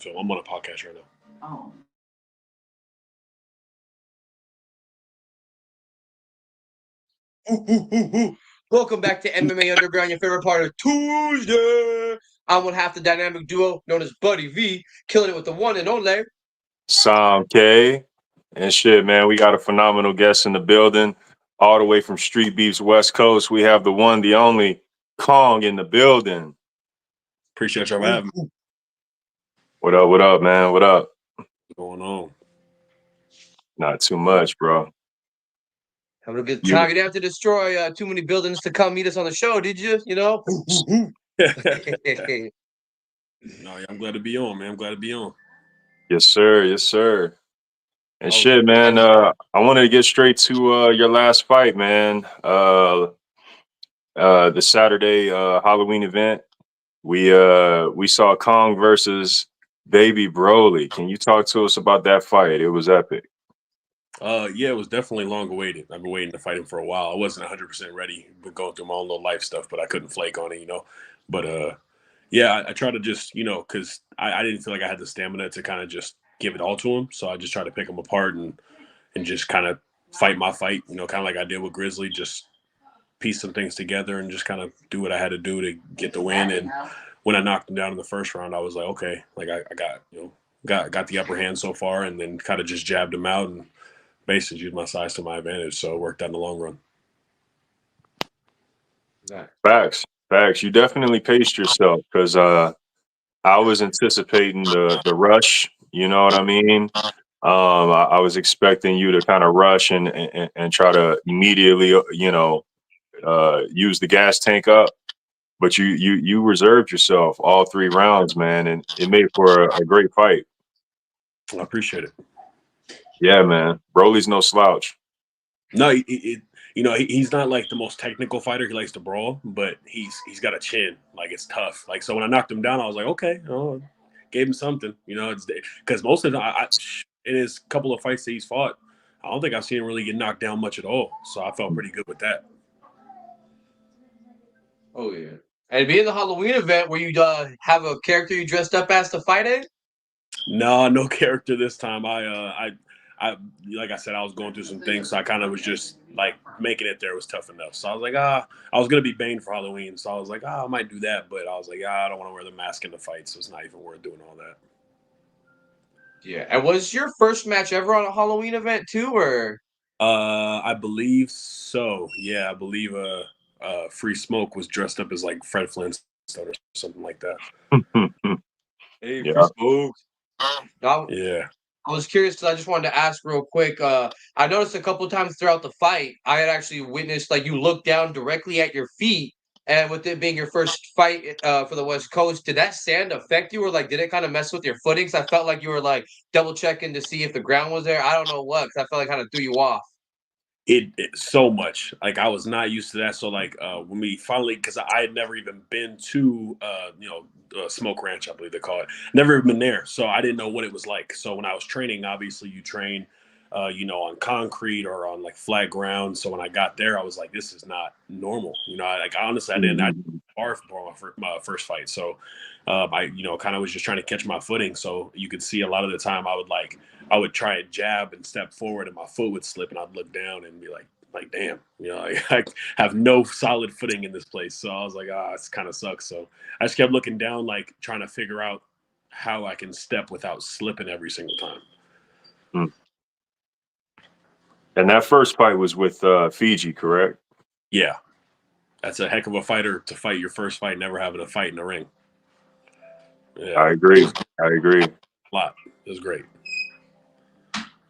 to him. I'm on a podcast right now. Oh. Welcome back to MMA Underground, your favorite part of Tuesday. I'm one half the dynamic duo known as Buddy V, killing it with the one and only Sam K. And shit, man, we got a phenomenal guest in the building, all the way from Streetbeefs West Coast. We have the one, the only Kong in the building. Appreciate y'all for having me. What up, man? What up? What's going on? Not too much, bro. Having a good time. You didn't have to destroy too many buildings to come meet us on the show, did you? You know? No, yeah, I'm glad to be on, man. I'm glad to be on. Yes, sir. Yes, sir. And shit, man, I wanted to get straight to your last fight, man. The Saturday Halloween event. We saw Kong versus Baby Broly. Can you talk to us about that fight? It was epic. Yeah, it was definitely long awaited. I've been waiting to fight him for a while. I wasn't 100% ready. Been going through my own little life stuff, but I couldn't flake on it, you know. But yeah, I try to just, you know, because I didn't feel like I had the stamina to kind of just give it all to him. So I just tried to pick him apart and just kind of fight my fight, you know, kind of like I did with Grizzly, just piece some things together and just kind of do what I had to do to get the win. And when I knocked him down in the first round, I was like, okay, like I got, you know, got the upper hand so far, and then kind of just jabbed him out and basically used my size to my advantage. So it worked out in the long run. Facts. You definitely paced yourself, because I was anticipating the rush. You know what I mean? I was expecting you to kind of rush and try to immediately, you know, use the gas tank up. But you reserved yourself all 3 rounds, man, and it made for a great fight. I appreciate it. Yeah, man. Broly's no slouch. No, you know, he's not like the most technical fighter. He likes to brawl, but he's got a chin. Like, it's tough. Like, so when I knocked him down, I was like, okay, gave him something. You know, it's because most of the time, in his couple of fights that he's fought, I don't think I've seen him really get knocked down much at all. So I felt pretty good with that. Oh yeah. And being the Halloween event, where you have a character you dressed up as to fight in? No character this time. I like I said, I was going through some things, so I kind of was just like making it there was tough enough. So I was like, I was gonna be Bane for Halloween, so I was like, I might do that, but I was like, I don't want to wear the mask in the fight, so it's not even worth doing all that. Yeah. And was your first match ever on a Halloween event too, or? I believe so. Yeah, I believe Free Smoke was dressed up as like Fred Flintstone or something like that. Hey, Yeah. Free Smoke. Yeah. I was curious because I just wanted to ask real quick. I noticed a couple times throughout the fight, I had actually witnessed like you look down directly at your feet, and with it being your first fight for the West Coast, did that sand affect you, or like did it kind of mess with your footing? 'Cause I felt like you were like double checking to see if the ground was there. I don't know what, because I felt like kind of threw you off. It so much. Like, I was not used to that. So like when we finally, because I had never even been to Smoke Ranch, I believe they call it. Never even been there, so I didn't know what it was like. So when I was training, obviously you train on concrete or on like flat ground. So when I got there, I was like, this is not normal. You know, I honestly, I didn't far for my first fight. So I kind of was just trying to catch my footing. So you could see a lot of the time I would try and jab and step forward, and my foot would slip, and I'd look down and be like damn, I have no solid footing in this place. So I was like, it kind of sucks. So I just kept looking down, like trying to figure out how I can step without slipping every single time. And that first fight was with Fiji, correct? Yeah. That's a heck of a fighter to fight your first fight, never having a fight in the ring. Yeah. I agree. A lot. It was great.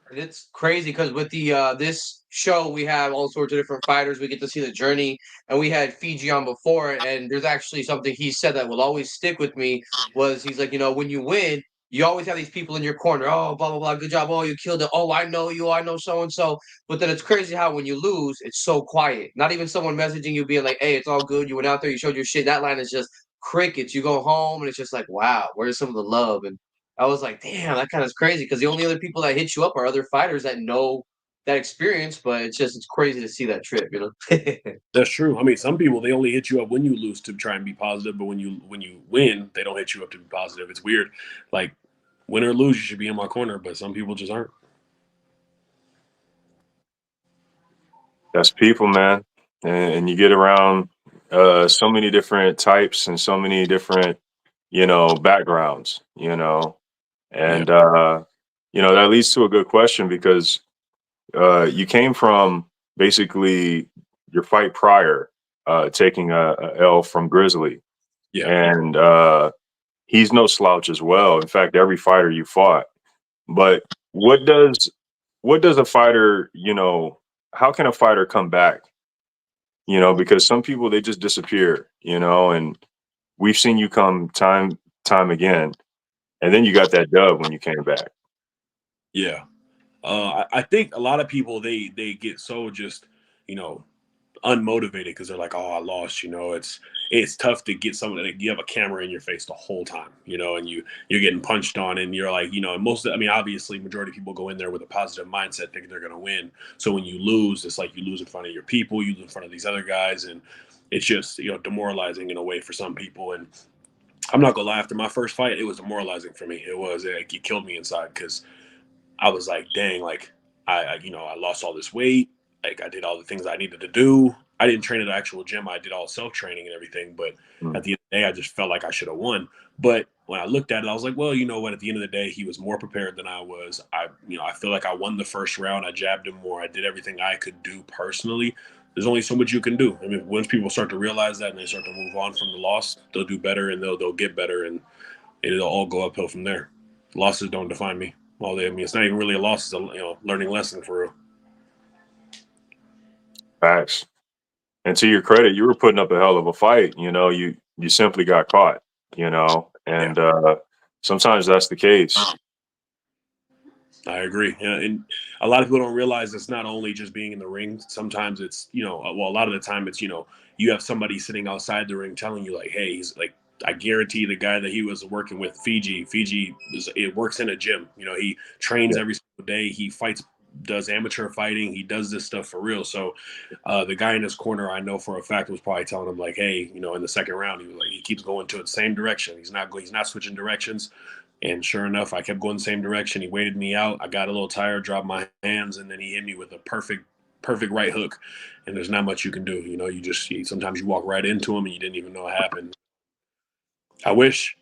And it's crazy because with the this show we have all sorts of different fighters. We get to see the journey, and we had Fiji on before. And there's actually something he said that will always stick with me. He's like, when you win, you always have these people in your corner. Oh, blah blah blah, good job. Oh, you killed it. Oh, I know you. I know so and so. But then it's crazy how when you lose, it's so quiet. Not even someone messaging you being like, "Hey, it's all good. You went out there. You showed your shit." That line is just crickets. You go home, and it's just like, wow, where's some of the love? And I was like, damn, that kind of is crazy because the only other people that hit you up are other fighters that know that experience, but it's crazy to see that trip, That's true. I mean, some people, they only hit you up when you lose to try and be positive, but when you win, they don't hit you up to be positive. It's weird. Like, win or lose, you should be in my corner, but some people just aren't. That's people, man. And you get around so many different types and so many different, backgrounds, Yeah. and that leads to a good question because you came from basically your fight prior, taking a L from Grizzly, Yeah. and he's no slouch as well. In fact, every fighter you fought. But what does a fighter, how can a fighter come back? Because some people they just disappear, and we've seen you come time again, and then you got that dub when you came back. Yeah. I think a lot of people they get so just you know unmotivated because they're like, oh, I lost. It's tough to get someone that you have a camera in your face the whole time, and you're getting punched on, and you're like, and I mean, obviously, majority of people go in there with a positive mindset, thinking they're going to win. So when you lose, it's like you lose in front of your people, you lose in front of these other guys, and it's just demoralizing in a way for some people. And I'm not gonna lie, after my first fight, it was demoralizing for me. It was like it killed me inside because I was like, dang, like I lost all this weight. Like I did all the things I needed to do. I didn't train at the actual gym. I did all self training and everything. But Mm. at the end of the day, I just felt like I should have won. But when I looked at it, I was like, well, you know what? At the end of the day, he was more prepared than I was. I feel like I won the first round. I jabbed him more. I did everything I could do personally. There's only so much you can do. I mean, once people start to realize that and they start to move on from the loss, they'll do better and they'll get better and it'll all go uphill from there. Losses don't define me. Well, I mean, it's not even really a loss; it's a learning lesson for real. Facts. And to your credit, you were putting up a hell of a fight. You simply got caught. Yeah, And sometimes that's the case. I agree. Yeah, and a lot of people don't realize it's not only just being in the ring. Sometimes it's well, a lot of the time it's you have somebody sitting outside the ring telling you like, hey, he's like. I guarantee the guy that he was working with, Fiji, it works in a gym. He trains Yeah. every single day. He fights, does amateur fighting. He does this stuff for real. So the guy in his corner, I know for a fact, was probably telling him like, "Hey, in the second round, he was like, he keeps going to the same direction. He's not switching directions." And sure enough, I kept going the same direction. He waited me out. I got a little tired, dropped my hands, and then he hit me with a perfect right hook. And there's not much you can do. Sometimes you walk right into him and you didn't even know what happened. I wish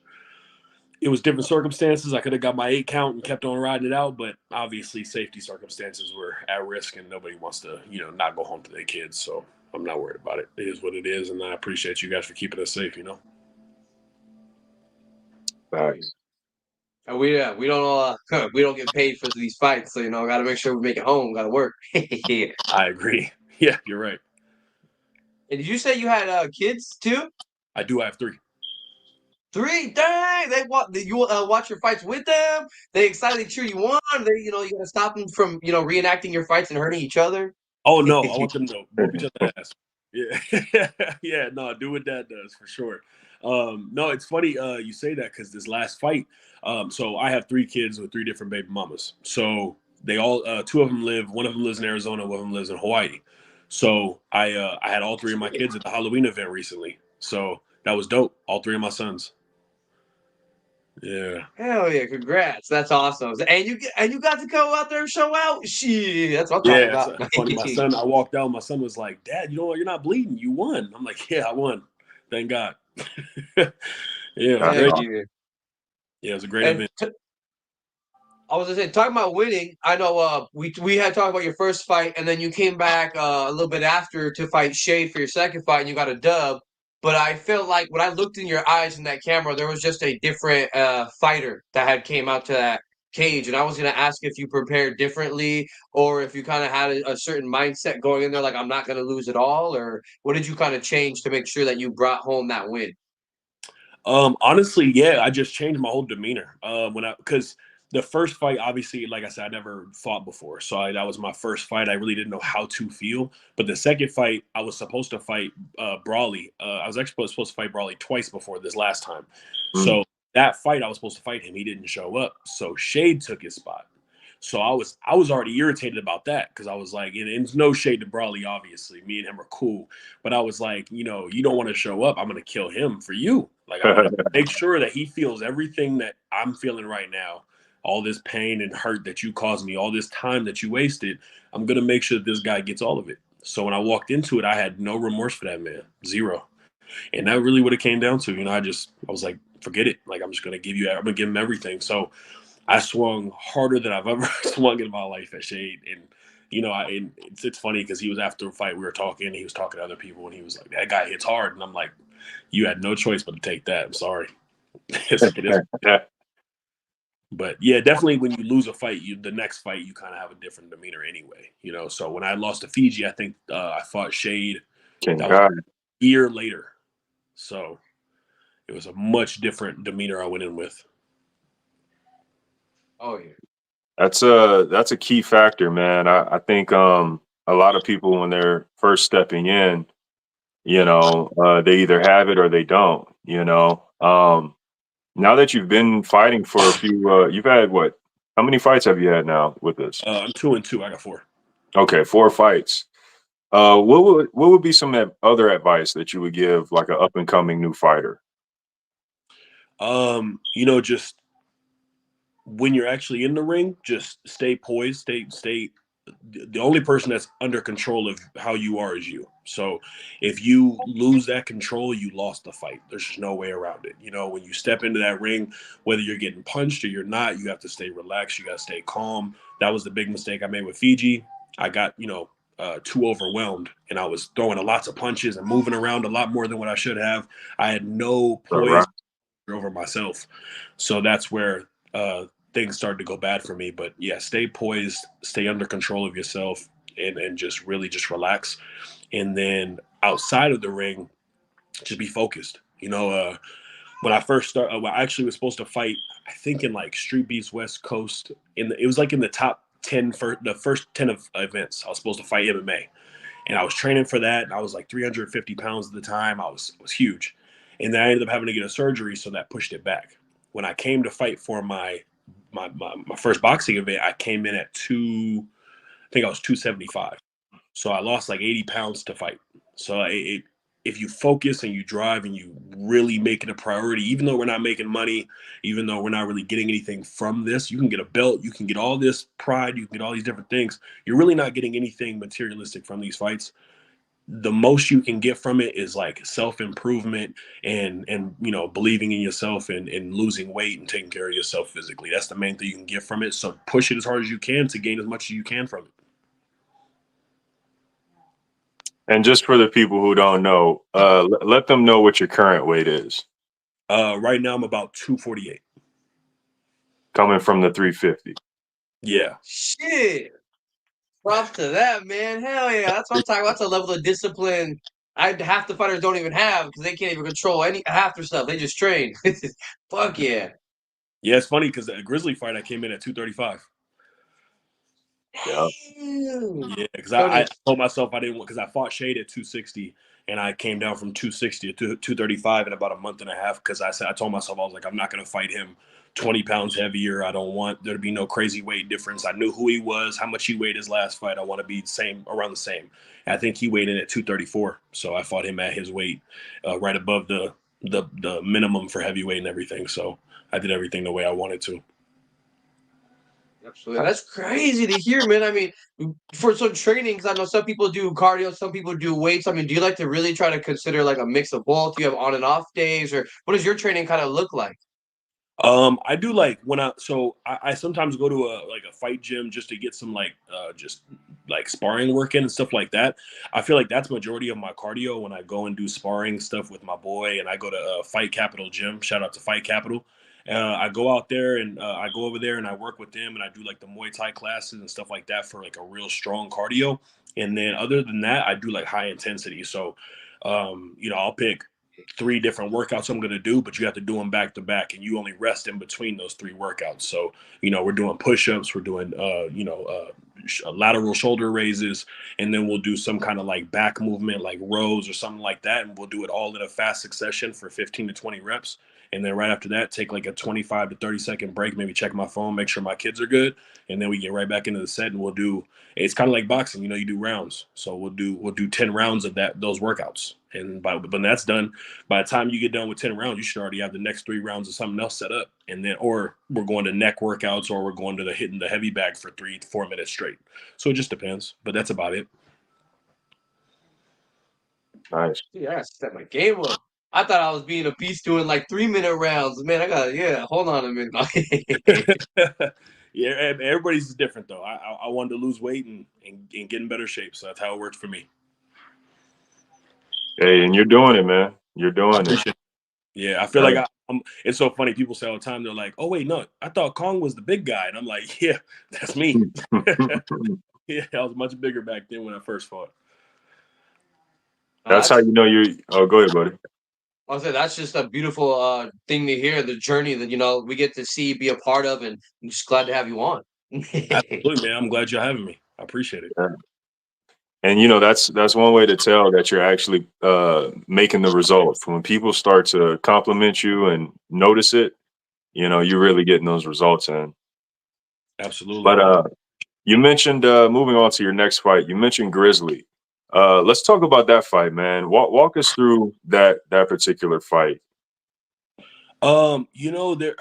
it was different circumstances. I could have got my 8 count and kept on riding it out, but obviously safety circumstances were at risk and nobody wants to, not go home to their kids. So I'm not worried about it. It is what it is. And I appreciate you guys for keeping us safe. Facts. And we don't we don't get paid for these fights, so got to make sure we make it home. Got to work. And I agree. Yeah, you're right. did you say you had kids too? I do have 3. 3, dang! You watch your fights with them. They excited to cheer you on. You gotta stop them from reenacting your fights and hurting each other. Oh no, I want them to whoop each other's ass. Yeah, yeah, no, do what Dad does for sure. No, it's funny you say that because this last fight. So I have 3 kids with 3 different baby mamas. So they all 2 of them live. One of them lives in Arizona. One of them lives in Hawaii. So I had all 3 of my kids at the Halloween event recently. So that was dope. All 3 of my sons. Yeah. Hell yeah! Congrats, that's awesome. And you got to go out there and show out. Shit, that's what I'm talking Yeah, it's about. funny. My son, I walked out. My son was like, "Dad, you're not bleeding. You won." I'm like, "Yeah, I won. Thank God." Yeah, it was That's great. Heck awesome. yeah. Yeah, it was a great And event. I was gonna say, talking about winning. I know we had talked about your first fight, and then you came back a little bit after to fight Shade for your second fight, and you got a dub. But I felt like when I looked in your eyes in that camera, there was just a different fighter that had came out to that cage, and I was gonna ask if you prepared differently, or if you kind of had a certain mindset going in there, like I'm not gonna lose at all, or what did you kind of change to make sure that you brought home that win? Honestly, yeah, I just changed my whole demeanor. Because the first fight, obviously, like I said, I never fought before, so that was my first fight. I really didn't know how to feel. But the second fight, I was supposed to fight Brawley. I was actually supposed to fight Brawley twice before this last time. Mm. So that fight, I was supposed to fight him. He didn't show up, so Shade took his spot. So I was already irritated about that because I was like, and it's no shade to Brawley, obviously. Me and him are cool, but I was like, you don't want to show up. I'm gonna kill him for you. Like, I'm gonna make sure that he feels everything that I'm feeling right now, all this pain and hurt that you caused me, all this time that you wasted. I'm gonna make sure that this guy gets all of it. So when I walked into it, I had no remorse for that man, zero. And that really what it came down to. I was like, forget it. Like, I'm gonna give him everything. So I swung harder than I've ever swung in my life at Shade. And it's funny because he was after a fight, we were talking, he was talking to other people, and he was like, that guy hits hard. And I'm like, you had no choice but to take that. I'm sorry. It is. But yeah, definitely when you lose a fight, the next fight you kind of have a different demeanor anyway. So when I lost to Fiji, I think I fought Shade. That was a year later. So it was a much different demeanor I went in with. Oh yeah. That's a key factor, man. I think a lot of people when they're first stepping in, they either have it or they don't, Now that you've been fighting for a few, you've had what? How many fights have you had now with this? I'm 2-2. I got 4. Okay, 4 fights. What would be some other advice that you would give like an up and coming new fighter? Just when you're actually in the ring, just stay poised, stay. The only person that's under control of how you are is you. So if you lose that control, you lost the fight. There's just no way around it. When you step into that ring, whether you're getting punched or you're not, you have to stay relaxed. You got to stay calm. That was the big mistake I made with Fiji. I got, too overwhelmed, and I was throwing lots of punches and moving around a lot more than what I should have. I had no poise over myself. So that's where things started to go bad for me. But yeah, stay poised, stay under control of yourself, and just really just relax. And then outside of the ring, just be focused. When I first started, I actually was supposed to fight, I think in like Streetbeefs West Coast. It was like in the top 10 for the first 10 of events. I was supposed to fight MMA. And I was training for that. And I was like 350 pounds at the time. I was huge. And then I ended up having to get a surgery, so that pushed it back. When I came to fight for my first boxing event, I came in at I think I was 275. So I lost like 80 pounds to fight. So if you focus and you drive and you really make it a priority, even though we're not making money, even though we're not really getting anything from this, you can get a belt, you can get all this pride, you can get all these different things. You're really not getting anything materialistic from these fights. The most you can get from it is like self-improvement and believing in yourself and losing weight and taking care of yourself physically. That's the main thing you can get from it. So push it as hard as you can to gain as much as you can from it. And just for the people who don't know, let them know what your current weight is. Right now I'm about 248. Coming from the 350. Yeah. Shit. Props to that, man. Hell yeah. That's what I'm talking about. That's a level of discipline half the fighters don't even have because they can't even control half their stuff. They just train. Fuck yeah. Yeah, it's funny because a Grizzly fight, I came in at 235. Yeah. Yeah, because I told myself I didn't want, because I fought Shade at 260 and I came down from 260 to 235 in about a month and a half because I told myself, I was like, I'm not going to fight him 20 pounds heavier. I don't want there to be no crazy weight difference. I knew who he was, how much he weighed his last fight. I want to be around the same. And I think he weighed in at 234. So I fought him at his weight, right above the minimum for heavyweight and everything. So I did everything the way I wanted to. Absolutely. That's crazy to hear, man. I mean, for some training, because I know some people do cardio, some people do weights. I mean, do you like to really try to consider like a mix of both? Do you have on and off days, or what does your training kind of look like? I do like I sometimes go to a fight gym just to get some just like sparring work in and stuff like that. I feel like that's majority of my cardio when I go and do sparring stuff with my boy, and I go to Fight Capital gym. Shout out to Fight Capital. I go out there and I go over there and I work with them and I do like the Muay Thai classes and stuff like that for like a real strong cardio. And then other than that, I do like high intensity. So, I'll pick 3 different workouts I'm going to do, but you have to do them back to back and you only rest in between those 3 workouts. So, we're doing push-ups, we're doing, lateral shoulder raises, and then we'll do some kind of like back movement, like rows or something like that. And we'll do it all in a fast succession for 15 to 20 reps. And then right after that, take like a 25 to 30-second break, maybe check my phone, make sure my kids are good. And then we get right back into the set, and we'll do, it's kind of like boxing, you do rounds. So we'll do 10 rounds of those workouts. And when that's done, by the time you get done with 10 rounds, you should already have the next 3 rounds of something else set up. And then, or we're going to neck workouts, or we're going to hitting the heavy bag for 3 to 4 minutes straight. So it just depends, but that's about it. Nice. Yeah, I set my game up. I thought I was being a beast doing like 3-minute rounds. Man, hold on a minute. Yeah, everybody's different though. I wanted to lose weight and get in better shape, so that's how it worked for me. Hey, and you're doing it, man. You're doing it. Yeah, I feel like I'm. It's so funny. People say all the time, they're like, "Oh wait, no, I thought Kong was the big guy," and I'm like, "Yeah, that's me." Yeah, I was much bigger back then when I first fought. That's how you know you. Oh, go ahead, buddy. I'll say that's just a beautiful thing to hear. The journey that we get to see, be a part of, and I'm just glad to have you on. Absolutely, man. I'm glad you're having me. I appreciate it. Yeah. And that's one way to tell that you're actually making the results. When people start to compliment you and notice it, you're really getting those results in. Absolutely. But you mentioned moving on to your next fight. You mentioned Grizzly. Let's talk about that fight, man. Walk us through that particular fight. There,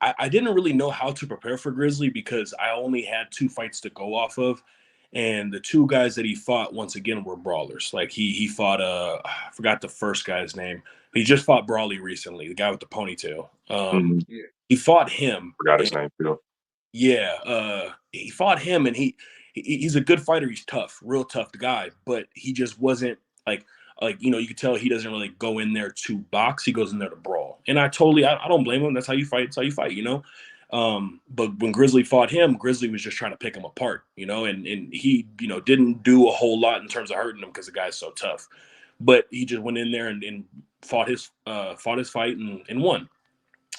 I didn't really know how to prepare for Grizzly because I only had 2 fights to go off of. And the 2 guys that he fought, once again, were brawlers. Like he fought I forgot the first guy's name. He just fought Brawley recently, the guy with the ponytail. He fought him. Forgot his name too. Yeah, he fought him, and he's a good fighter. He's tough, real tough guy, but he just wasn't like you could tell he doesn't really go in there to box. He goes in there to brawl, and I don't blame him. That's how you fight. It's how you fight, But when Grizzly fought him, Grizzly was just trying to pick him apart, and he didn't do a whole lot in terms of hurting him because the guy's so tough. But he just went in there and fought his fight and won.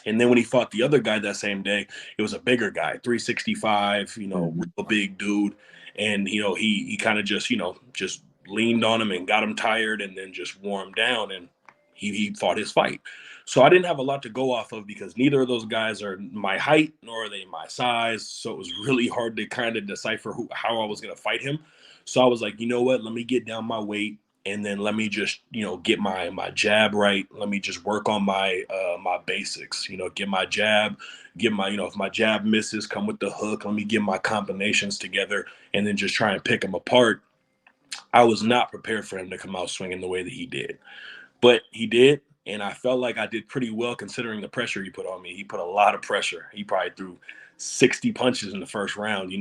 And then when he fought the other guy that same day, it was a bigger guy, 365, real big dude. And, he kind of just leaned on him and got him tired and then just wore him down. And he fought his fight. So I didn't have a lot to go off of because neither of those guys are my height nor are they my size. So it was really hard to kind of decipher how I was going to fight him. So I was like, you know what? Let me get down my weight. And then let me just, get my jab right. Let me just work on my basics. Get my jab, if my jab misses, come with the hook. Let me get my combinations together, and then just try and pick him apart. I was not prepared for him to come out swinging the way that he did, but he did, and I felt like I did pretty well considering the pressure he put on me. He put a lot of pressure. He probably threw 60 punches in the first round,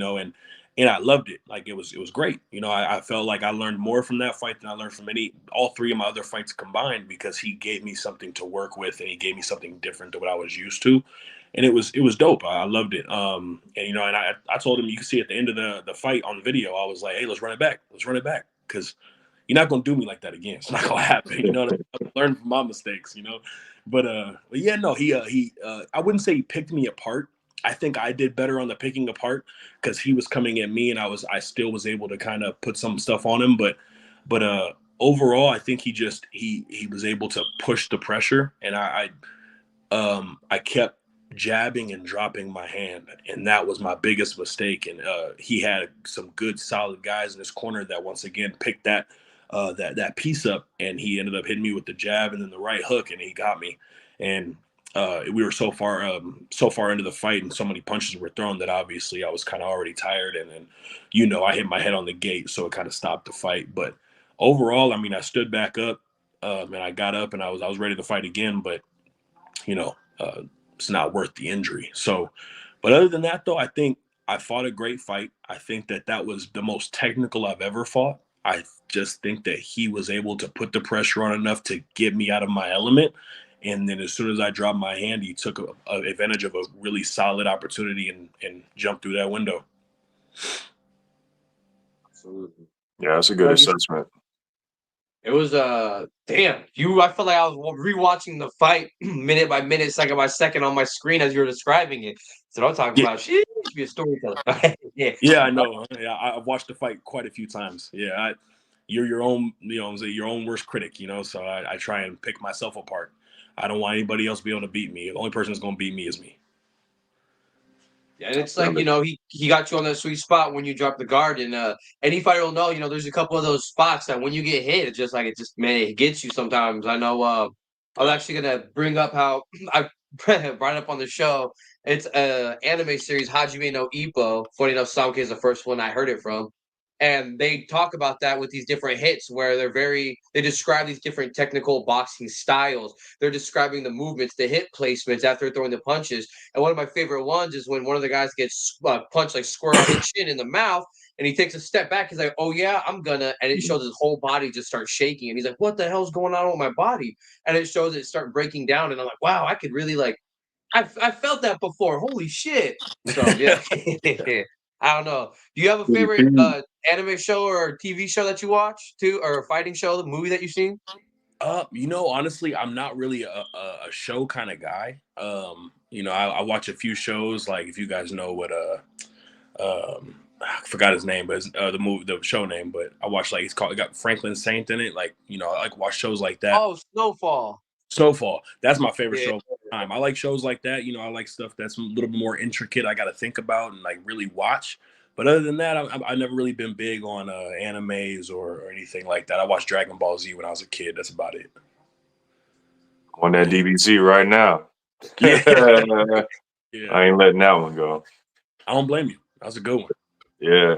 and I loved it. Like it was great. I felt like I learned more from that fight than I learned from all 3 of my other fights combined because he gave me something to work with and he gave me something different than what I was used to. And it was dope. I loved it. And I told him, you can see at the end of the fight on the video, I was like, hey, let's run it back. Let's run it back. Because you're not gonna do me like that again. It's not gonna happen. I learned from my mistakes, But yeah, no, he I wouldn't say he picked me apart. I think I did better on the picking apart because he was coming at me and I still was able to kind of put some stuff on him. But overall, I think he was able to push the pressure, and I kept jabbing and dropping my hand, and that was my biggest mistake. And he had some good, solid guys in his corner that once again picked that piece up, and he ended up hitting me with the jab and then the right hook, and he got me. And we were so far into the fight, and so many punches were thrown that obviously I was kind of already tired, and then I hit my head on the gate, so it kind of stopped the fight. But overall, I mean, I stood back up, and I got up, and I was ready to fight again, but it's not worth the injury. So, but other than that, though, I think I fought a great fight. I think that was the most technical I've ever fought. I just think that he was able to put the pressure on enough to get me out of my element. And then as soon as I dropped my hand, he took advantage of a really solid opportunity and jumped through that window. Absolutely. Yeah, that's a good assessment. It was damn. I felt like I was rewatching the fight minute by minute, second by second on my screen as you were describing it. So I'm talking about she should be a storyteller. Yeah, I know. Yeah, I've watched the fight quite a few times. Yeah, you're your own, your own worst critic, so I try and pick myself apart. I don't want anybody else to be able to beat me. The only person that's going to beat me is me. Yeah, and it's like, he got you on that sweet spot when you drop the guard. And any fighter will know, there's a couple of those spots that when you get hit, it's just like, man, it gets you sometimes. I know I was actually going to bring up how I brought up on the show. It's an anime series, Hajime no Ippo. Funny enough, Samke is the first one I heard it from. And they talk about that with these different hits where they describe these different technical boxing styles. They're describing the movements, the hit placements after throwing the punches. And one of my favorite ones is when one of the guys gets punched like square on his chin in the mouth, and he takes a step back. He's like, "Oh yeah, I'm gonna," and it shows his whole body just starts shaking, and he's like, "What the hell's going on with my body?" And it shows it start breaking down, and I'm like, "Wow, I could really like, I felt that before. Holy shit!" So yeah, I don't know. Do you have a favorite anime show or TV show that you watch too, or a fighting show, the movie that you've seen? Honestly, I'm not really a show kind of guy. I watch a few shows. Like if you guys know what I forgot his name, but it's, the show name. But I watch like it got Franklin Saint in it. Like I like watch shows like that. Oh, Snowfall. Snowfall. That's my favorite Yeah. show of all time. I like shows like that. I like stuff that's a little bit more intricate. I got to think about and like really watch. But other than that, I've never really been big on animes or anything like that. I watched Dragon Ball Z when I was a kid. That's about it. On that DBZ right now. Yeah. Yeah. I ain't letting that one go. I don't blame you. That was a good one. Yeah.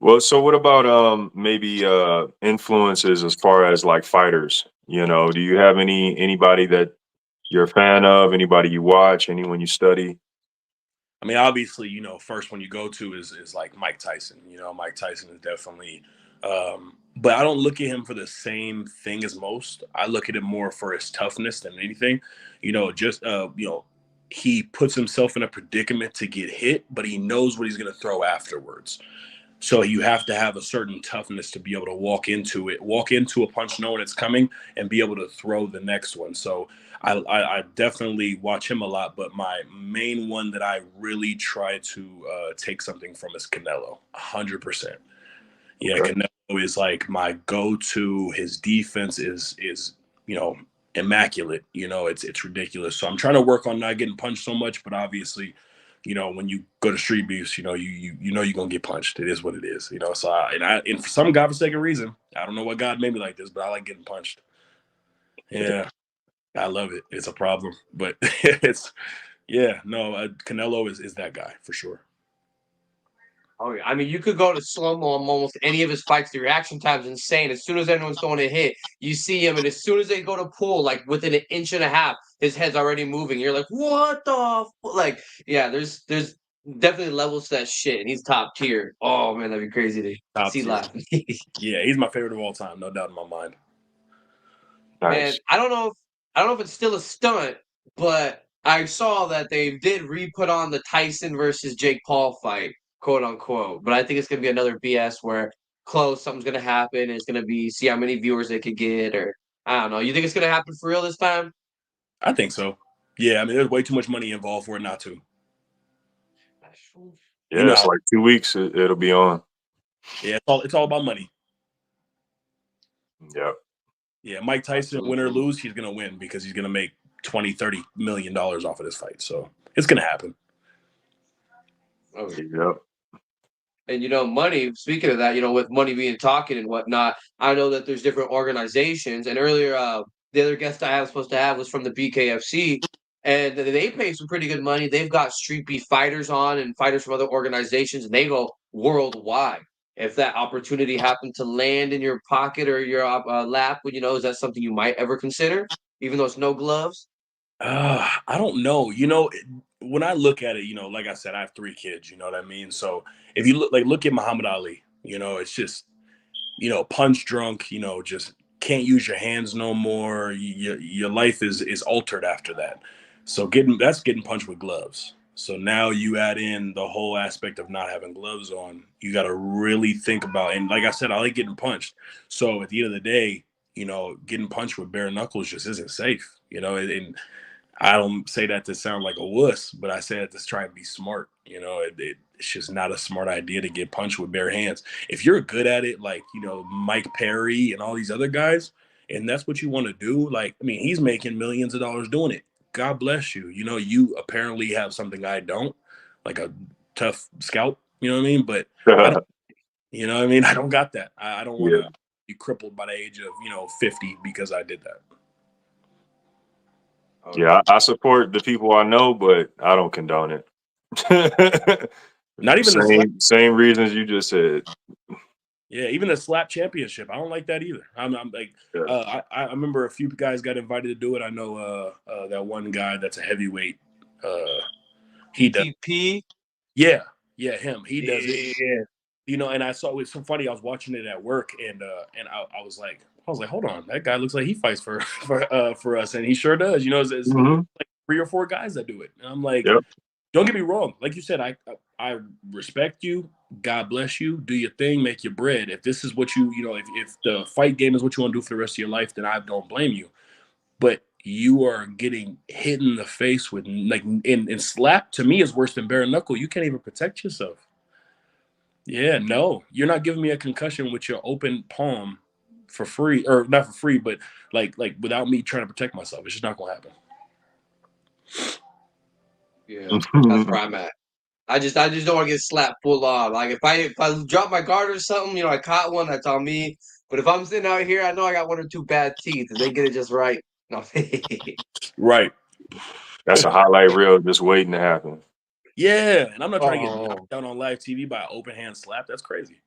Well, so what about maybe influences as far as like fighters? Do you have anybody that you're a fan of, anybody you watch, anyone you study? I mean, obviously, first one you go to is like Mike Tyson. Mike Tyson is definitely, but I don't look at him for the same thing as most. I look at him more for his toughness than anything. He puts himself in a predicament to get hit, but he knows what he's going to throw afterwards. So you have to have a certain toughness to be able to walk into a punch knowing it's coming and be able to throw the next one. So I definitely watch him a lot, but my main one that I really try to take something from is Canelo, 100%. Yeah, okay. Canelo is like my go-to. His defense is immaculate. It's ridiculous. So I'm trying to work on not getting punched so much, but obviously, when you go to Streetbeefs, you're gonna get punched. It is what it is. So and for some godforsaken reason, I don't know what God made me like this, but I like getting punched. Yeah, I love it. It's a problem, but Canelo is that guy for sure. Oh yeah, I mean, you could go to slow-mo on almost any of his fights. The reaction time's insane. As soon as anyone's going to hit, you see him, and as soon as they go to pull, like within an inch and a half, his head's already moving. You're like, what the like? Yeah, there's definitely levels to that shit, and he's top tier. Oh man, that'd be crazy to see live. Yeah, he's my favorite of all time, no doubt in my mind. Nice. Man, I don't know if it's still a stunt, but I saw that they did re-put on the Tyson versus Jake Paul fight, quote unquote. But I think it's gonna be another BS where something's gonna happen. And it's gonna be see how many viewers they could get, or I don't know. You think it's gonna happen for real this time? I think so. Yeah, I mean, there's way too much money involved for it not to. Yeah, it's like 2 weeks. It'll be on. Yeah, it's all about money. Yeah. Yeah, Mike Tyson, win or lose, he's gonna win because he's gonna make $20-30 million off of this fight. So it's gonna happen. Oh, yeah. And money. Speaking of that, with money being talking and whatnot, I know that there's different organizations. And earlier, the other guest I was supposed to have was from the BKFC, and they pay some pretty good money. They've got street beef fighters on and fighters from other organizations, and they go worldwide. If that opportunity happened to land in your pocket or your lap, is that something you might ever consider, even though it's no gloves? I don't know. When I look at it, like I said, I have 3 kids. You know what I mean? So if you look at Muhammad Ali, it's just, punch drunk. Just can't use your hands no more. Your life is altered after that. So that's getting punched with gloves. So now you add in the whole aspect of not having gloves on. You got to really think about, and like I said, I like getting punched. So at the end of the day, getting punched with bare knuckles just isn't safe. And I don't say that to sound like a wuss, but I say that to try and be smart. It's just not a smart idea to get punched with bare hands. If you're good at it, like, Mike Perry and all these other guys, and that's what you want to do. Like, I mean, he's making millions of dollars doing it. God bless you. You know, you apparently have something I don't, like a tough scalp. You know what I mean? But I don't. You know what I mean? I don't got that. I don't want to be crippled by the age of 50 because I did that. Yeah, I support the people I know, but I don't condone it. Not even the slap. Same reasons you just said. Yeah, even the slap championship, I don't like that either. I'm like, I remember a few guys got invited to do it. I know that one guy that's a heavyweight. He does. Yeah, him. He does it. Yeah. You know, and I saw it was so funny. I was watching it at work, and I was like, hold on, that guy looks like he fights for us, and he sure does. You know, it's like 3 or 4 guys that do it, and I'm like, don't get me wrong. Like you said, I respect you. God bless you. Do your thing, make your bread. If this is what if the fight game is what you want to do for the rest of your life, then I don't blame you. But you are getting hit in the face with and slap to me is worse than bare knuckle. You can't even protect yourself. Yeah, no, you're not giving me a concussion with your open palm for free, or not for free, but like without me trying to protect myself. It's just not gonna happen. Yeah, that's where I'm at. I just don't want to get slapped full on. Like if I drop my guard or something, I caught one, that's on me. But if I'm sitting out here, I know I got 1 or 2 bad teeth. If they get it just right, no. Right. That's a highlight reel just waiting to happen. Yeah, and I'm not trying to get knocked down on live TV by an open hand slap. That's crazy.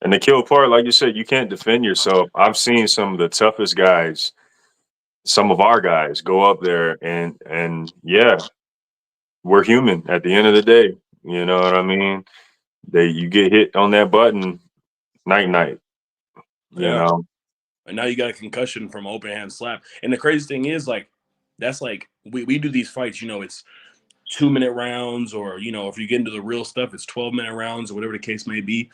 And the kill part, like you said, you can't defend yourself. I've seen some of the toughest guys, some of our guys, go up there and yeah, we're human at the end of the day. You know what I mean? You get hit on that button, night. You know. And now you got a concussion from an open hand slap. And the crazy thing is, like, that's like we do these fights, it's 2-minute rounds, or if you get into the real stuff, it's 12-minute rounds or whatever the case may be.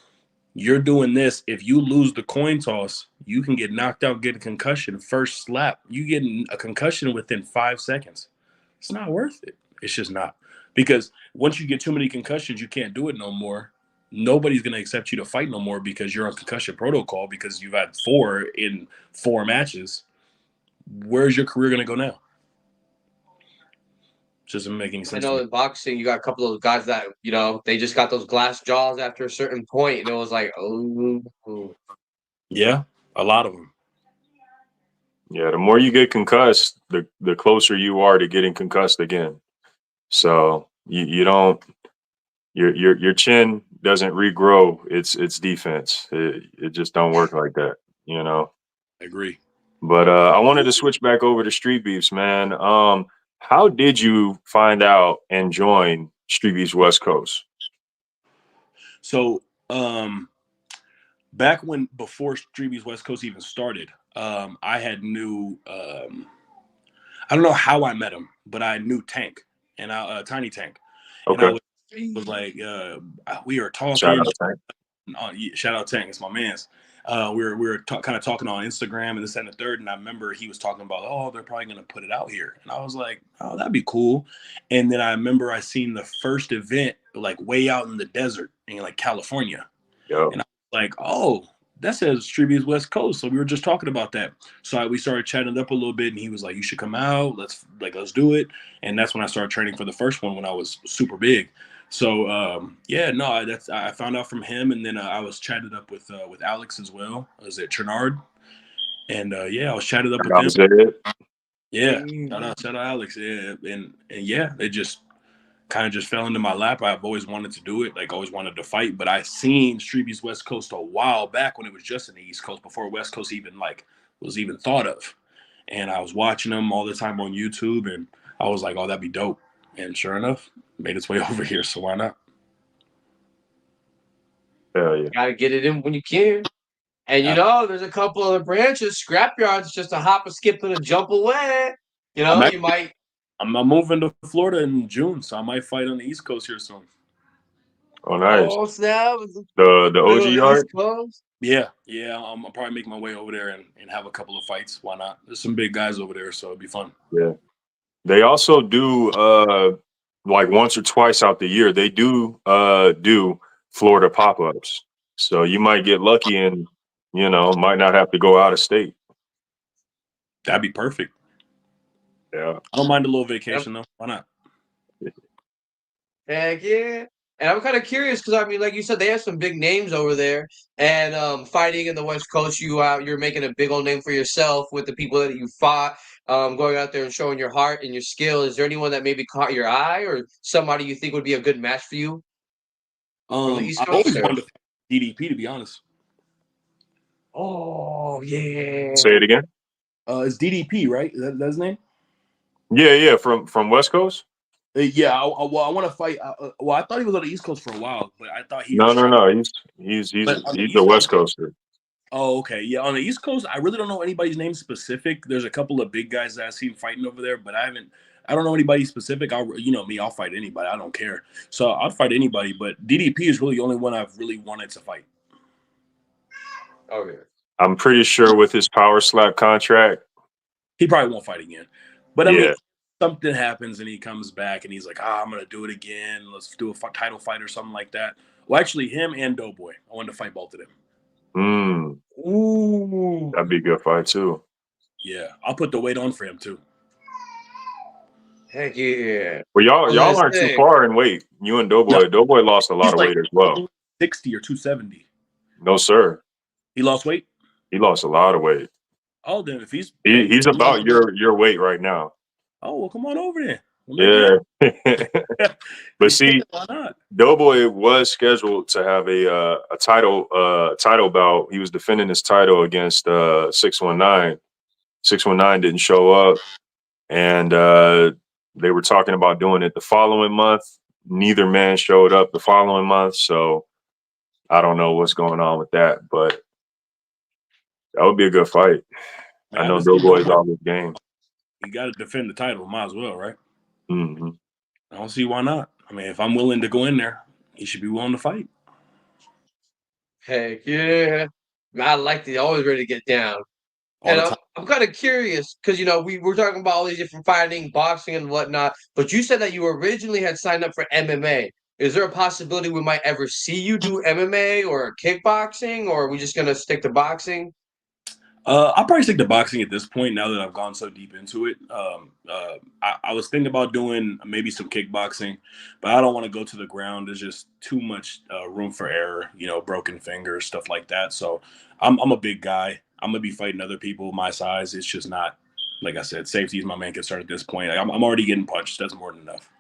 You're doing this. If you lose the coin toss, you can get knocked out, get a concussion. First slap, you get a concussion within 5 seconds. It's not worth it. It's just not. Because once you get too many concussions, you can't do it no more. Nobody's going to accept you to fight no more because you're on concussion protocol because you've had 4 in 4 matches. Where's your career going to go now? Doesn't make any sense. I know in boxing, you got a couple of guys that, they just got those glass jaws after a certain point, and it was like, oh. Yeah, a lot of them. Yeah, the more you get concussed, the closer you are to getting concussed again. So you don't, your chin doesn't regrow its defense. It just don't work like that, I agree. But I wanted to switch back over to Streetbeefs, man. How did you find out and join Streetbeefs West Coast? So back before Streetbeefs West Coast even started, I had knew I don't know how I met him, but I knew Tank and Tiny Tank. Okay. And I was like, we were talking. Shout out Tank. Shout out Tank. It's my man's. We were kind of talking on Instagram and this and the third, and I remember he was talking about, oh, they're probably going to put it out here, and I was like, oh, that'd be cool. And then I remember I seen the first event like way out in the desert in like California, and I was like, oh, that says Streetbeefs West Coast. So we were just talking about that. So we started chatting up a little bit, and he was like, you should come out. Let's do it. And that's when I started training for the first one when I was super big. So I found out from him, and then I was chatted up with Alex as well. I was at Trinard, and I was chatted up with them. Yeah, shout out Alex. Yeah, and they just kind of just fell into my lap. I've always wanted to do it, like always wanted to fight. But I seen Streetbeefs West Coast a while back when it was just in the East Coast before West Coast even was even thought of. And I was watching them all the time on YouTube, and I was like, oh, that'd be dope. And sure enough, made its way over here. So why not? Hell yeah. Gotta get it in when you can. And there's a couple other branches, scrapyards, just a hop, a skip, and a jump away. You might. I'm moving to Florida in June, so I might fight on the East Coast here soon. Oh, nice. Oh, snap. The OG yard? Yeah. I'll probably make my way over there and have a couple of fights. Why not? There's some big guys over there, so it'd be fun. Yeah. They also do like once or twice out the year, they do Florida pop-ups. So you might get lucky and you know, might not have to go out of state. That'd be perfect. Yeah. I don't mind a little vacation though. Why not? Heck yeah. And I'm kind of curious because I mean, like you said, they have some big names over there. And fighting in the West Coast, you're making a big old name for yourself with the people that you fought. Going out there and showing your heart and your skill. Is there anyone that maybe caught your eye, or somebody you think would be a good match for you from the East I've Coast? always wanted to fight DDP, to be honest. Oh yeah. Say it again. It's DDP, right? That's his name? Yeah. From West Coast. Yeah. I want to fight. Well, I thought he was on the East Coast for a while, but I thought he No. was. He's But on the a East West Coast, Coaster. oh, okay. Yeah, on the East Coast, I really don't know anybody's name specific. There's a couple of big guys that I've seen fighting over there, but I don't know anybody specific. You know me, I'll fight anybody. I don't care. So I'll fight anybody, but DDP is really the only one I've really wanted to fight. Okay. I'm pretty sure with his power slap contract. He probably won't fight again. But I Yeah. mean, something happens and he comes back and he's like, I'm going to do it again. Let's do a title fight or something like that. Well, actually, him and Doughboy. I wanted to fight both of them. Ooh. That'd be a good fight too. Yeah, I'll put the weight on for him too. Heck yeah. Well, y'all Let's aren't too see. far in weight. You and Doughboy. No. Doughboy lost a lot He's of like weight as well. 260 or 270. No, sir. He lost weight? He lost a lot of weight. Oh, then if he's about your weight right now. Oh, well, come on over there. We'll Yeah. But see, why not? Doughboy was scheduled to have a title bout. He was defending his title against 619. 619 didn't show up, and they were talking about doing it the following month. Neither man showed up the following month, so I don't know what's going on with that, but that would be a good fight. Man, I know this kid Doughboy is don't- off his game. You got to defend the title. Might as well, right? Mm-hmm. I don't see why not. I mean, if I'm willing to go in there, he should be willing to fight. Heck yeah. I like the always ready to get down. All And the I'm, time. I'm kind of curious because, we're talking about all these different fighting, boxing, and whatnot. But you said that you originally had signed up for MMA. Is there a possibility we might ever see you do MMA or kickboxing, or are we just going to stick to boxing? I'll probably stick to boxing at this point now that I've gone so deep into it. I was thinking about doing maybe some kickboxing, but I don't want to go to the ground. There's just too much room for error, broken fingers, stuff like that. So I'm a big guy. I'm going to be fighting other people my size. It's just not, like I said, safety is my main concern at this point. Like, I'm already getting punched. That's more than enough.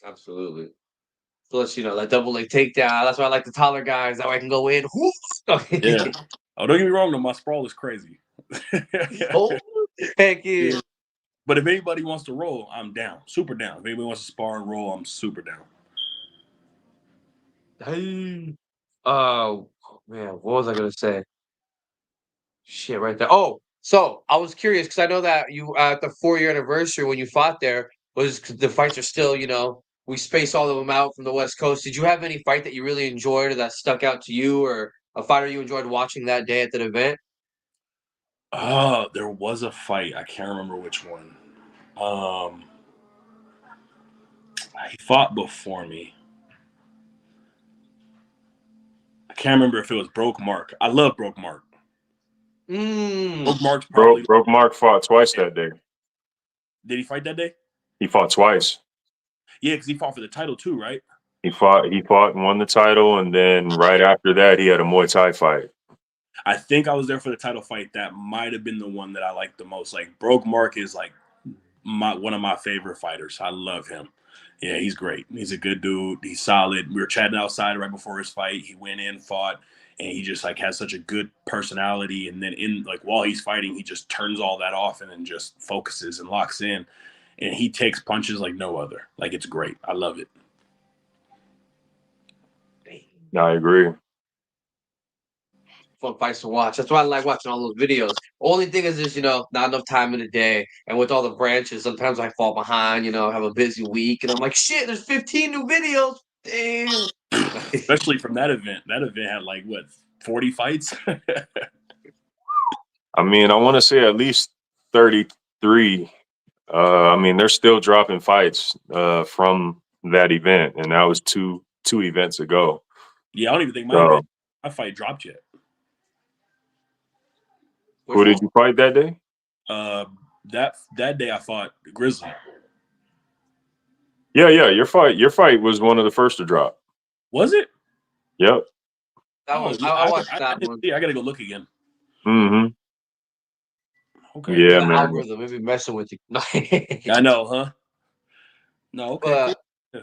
Absolutely. Plus, that double leg takedown. That's why I like the taller guys. That way I can go in. Yeah. Oh, don't get me wrong, though. My sprawl is crazy. Oh, heck yeah. But if anybody wants to roll, I'm down. Super down. If anybody wants to spar and roll, I'm super down. Hey. Oh, man. What was I going to say? Shit, right there. Oh, so I was curious because I know that you at the 4-year anniversary when you fought there was 'cause the fights are still, we space all of them out from the West Coast. Did you have any fight that you really enjoyed or that stuck out to you, or a fighter you enjoyed watching that day at that event? There was a fight. I can't remember which one. He fought before me. I can't remember if it was Broke Mark. I love Broke Mark. Broke Mark's probably Broke Mark fought twice that day. Did he fight that day? He fought twice. Yeah, because he fought for the title too, right? He fought and won the title, and then right after that, he had a Muay Thai fight. I think I was there for the title fight. That might have been the one that I liked the most. Like, Broke Mark is like one of my favorite fighters. I love him. Yeah, he's great. He's a good dude. He's solid. We were chatting outside right before his fight. He went in, fought, and he just has such a good personality. And then while he's fighting, he just turns all that off and then just focuses and locks in. And he takes punches like no other. Like, it's great. I love it. No, I agree. Fun fights to watch. That's why I like watching all those videos. Only thing is just, not enough time in the day. And with all the branches, sometimes I fall behind, have a busy week. And I'm like, shit, there's 15 new videos. Damn. Especially from that event. That event had 40 fights? I mean, I want to say at least 33. They're still dropping fights from that event, and that was two events ago. Yeah, I don't even think my event my fight dropped yet. Who did you fight that day? That day I fought Grizzly. Yeah. Your fight was one of the first to drop. Was it? Yep. I watched that one. I gotta go look again. Mm-hmm. Okay. Yeah, the man. algorithm maybe messing with you. I know, huh? No, okay, cool. Yeah.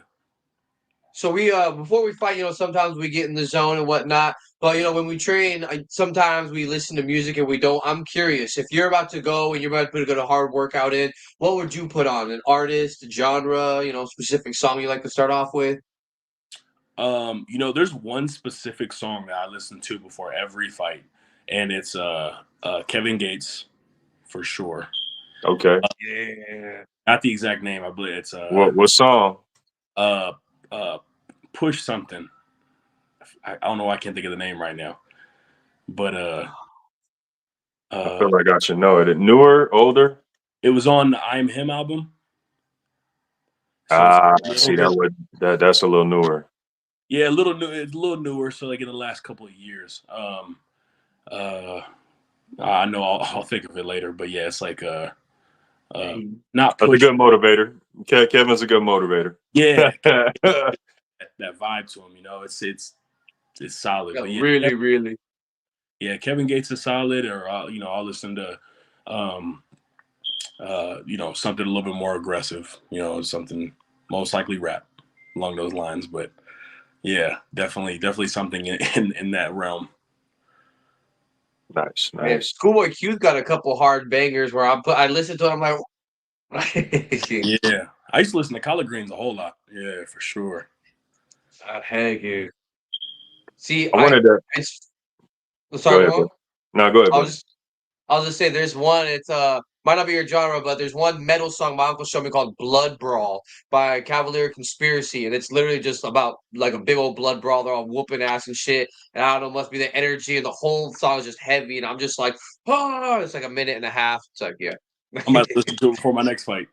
So we before we fight, sometimes we get in the zone and whatnot. But when we train, sometimes we listen to music and we don't. I'm curious if you're about to go and you're about to put a hard workout in. What would you put on? An artist, a genre, specific song you like to start off with? There's one specific song that I listen to before every fight, and it's Kevin Gates for sure. Okay. Yeah. Not the exact name, I believe it's What song? Push something. I don't know why I can't think of the name right now. But I feel like I should know it. Newer, older? it was on the I'm Him album. So See that's a little newer. yeah, a little new. It's a little newer. So like in the last couple of years. I know I'll think of it later, but yeah, it's like not That's push. a good motivator. Kevin's a good motivator. Yeah, that vibe to him. It's solid. Yeah, But yeah, really. yeah, Kevin Gates is solid. Or I'll listen to something a little bit more aggressive. Something most likely rap along those lines. But yeah, definitely something in that realm. Nice. Man, Schoolboy Q's got a couple hard bangers where I listen to it, I'm like, Yeah, I used to listen to Collard Greens a whole lot. Yeah, for sure. heck yeah. See, I wanted to sorry, go ahead. No, go ahead, bro. I'll just say there's one. It's might not be your genre, but there's one metal song my uncle showed me called "Blood Brawl" by Cavalier Conspiracy, and it's literally just about like a big old blood brawl. They're all whooping ass and shit, and I don't know, must be the energy, and the whole song is just heavy, and I'm just like, oh, it's like a minute and a half. It's like, yeah, I'm about to listen to it before my next fight.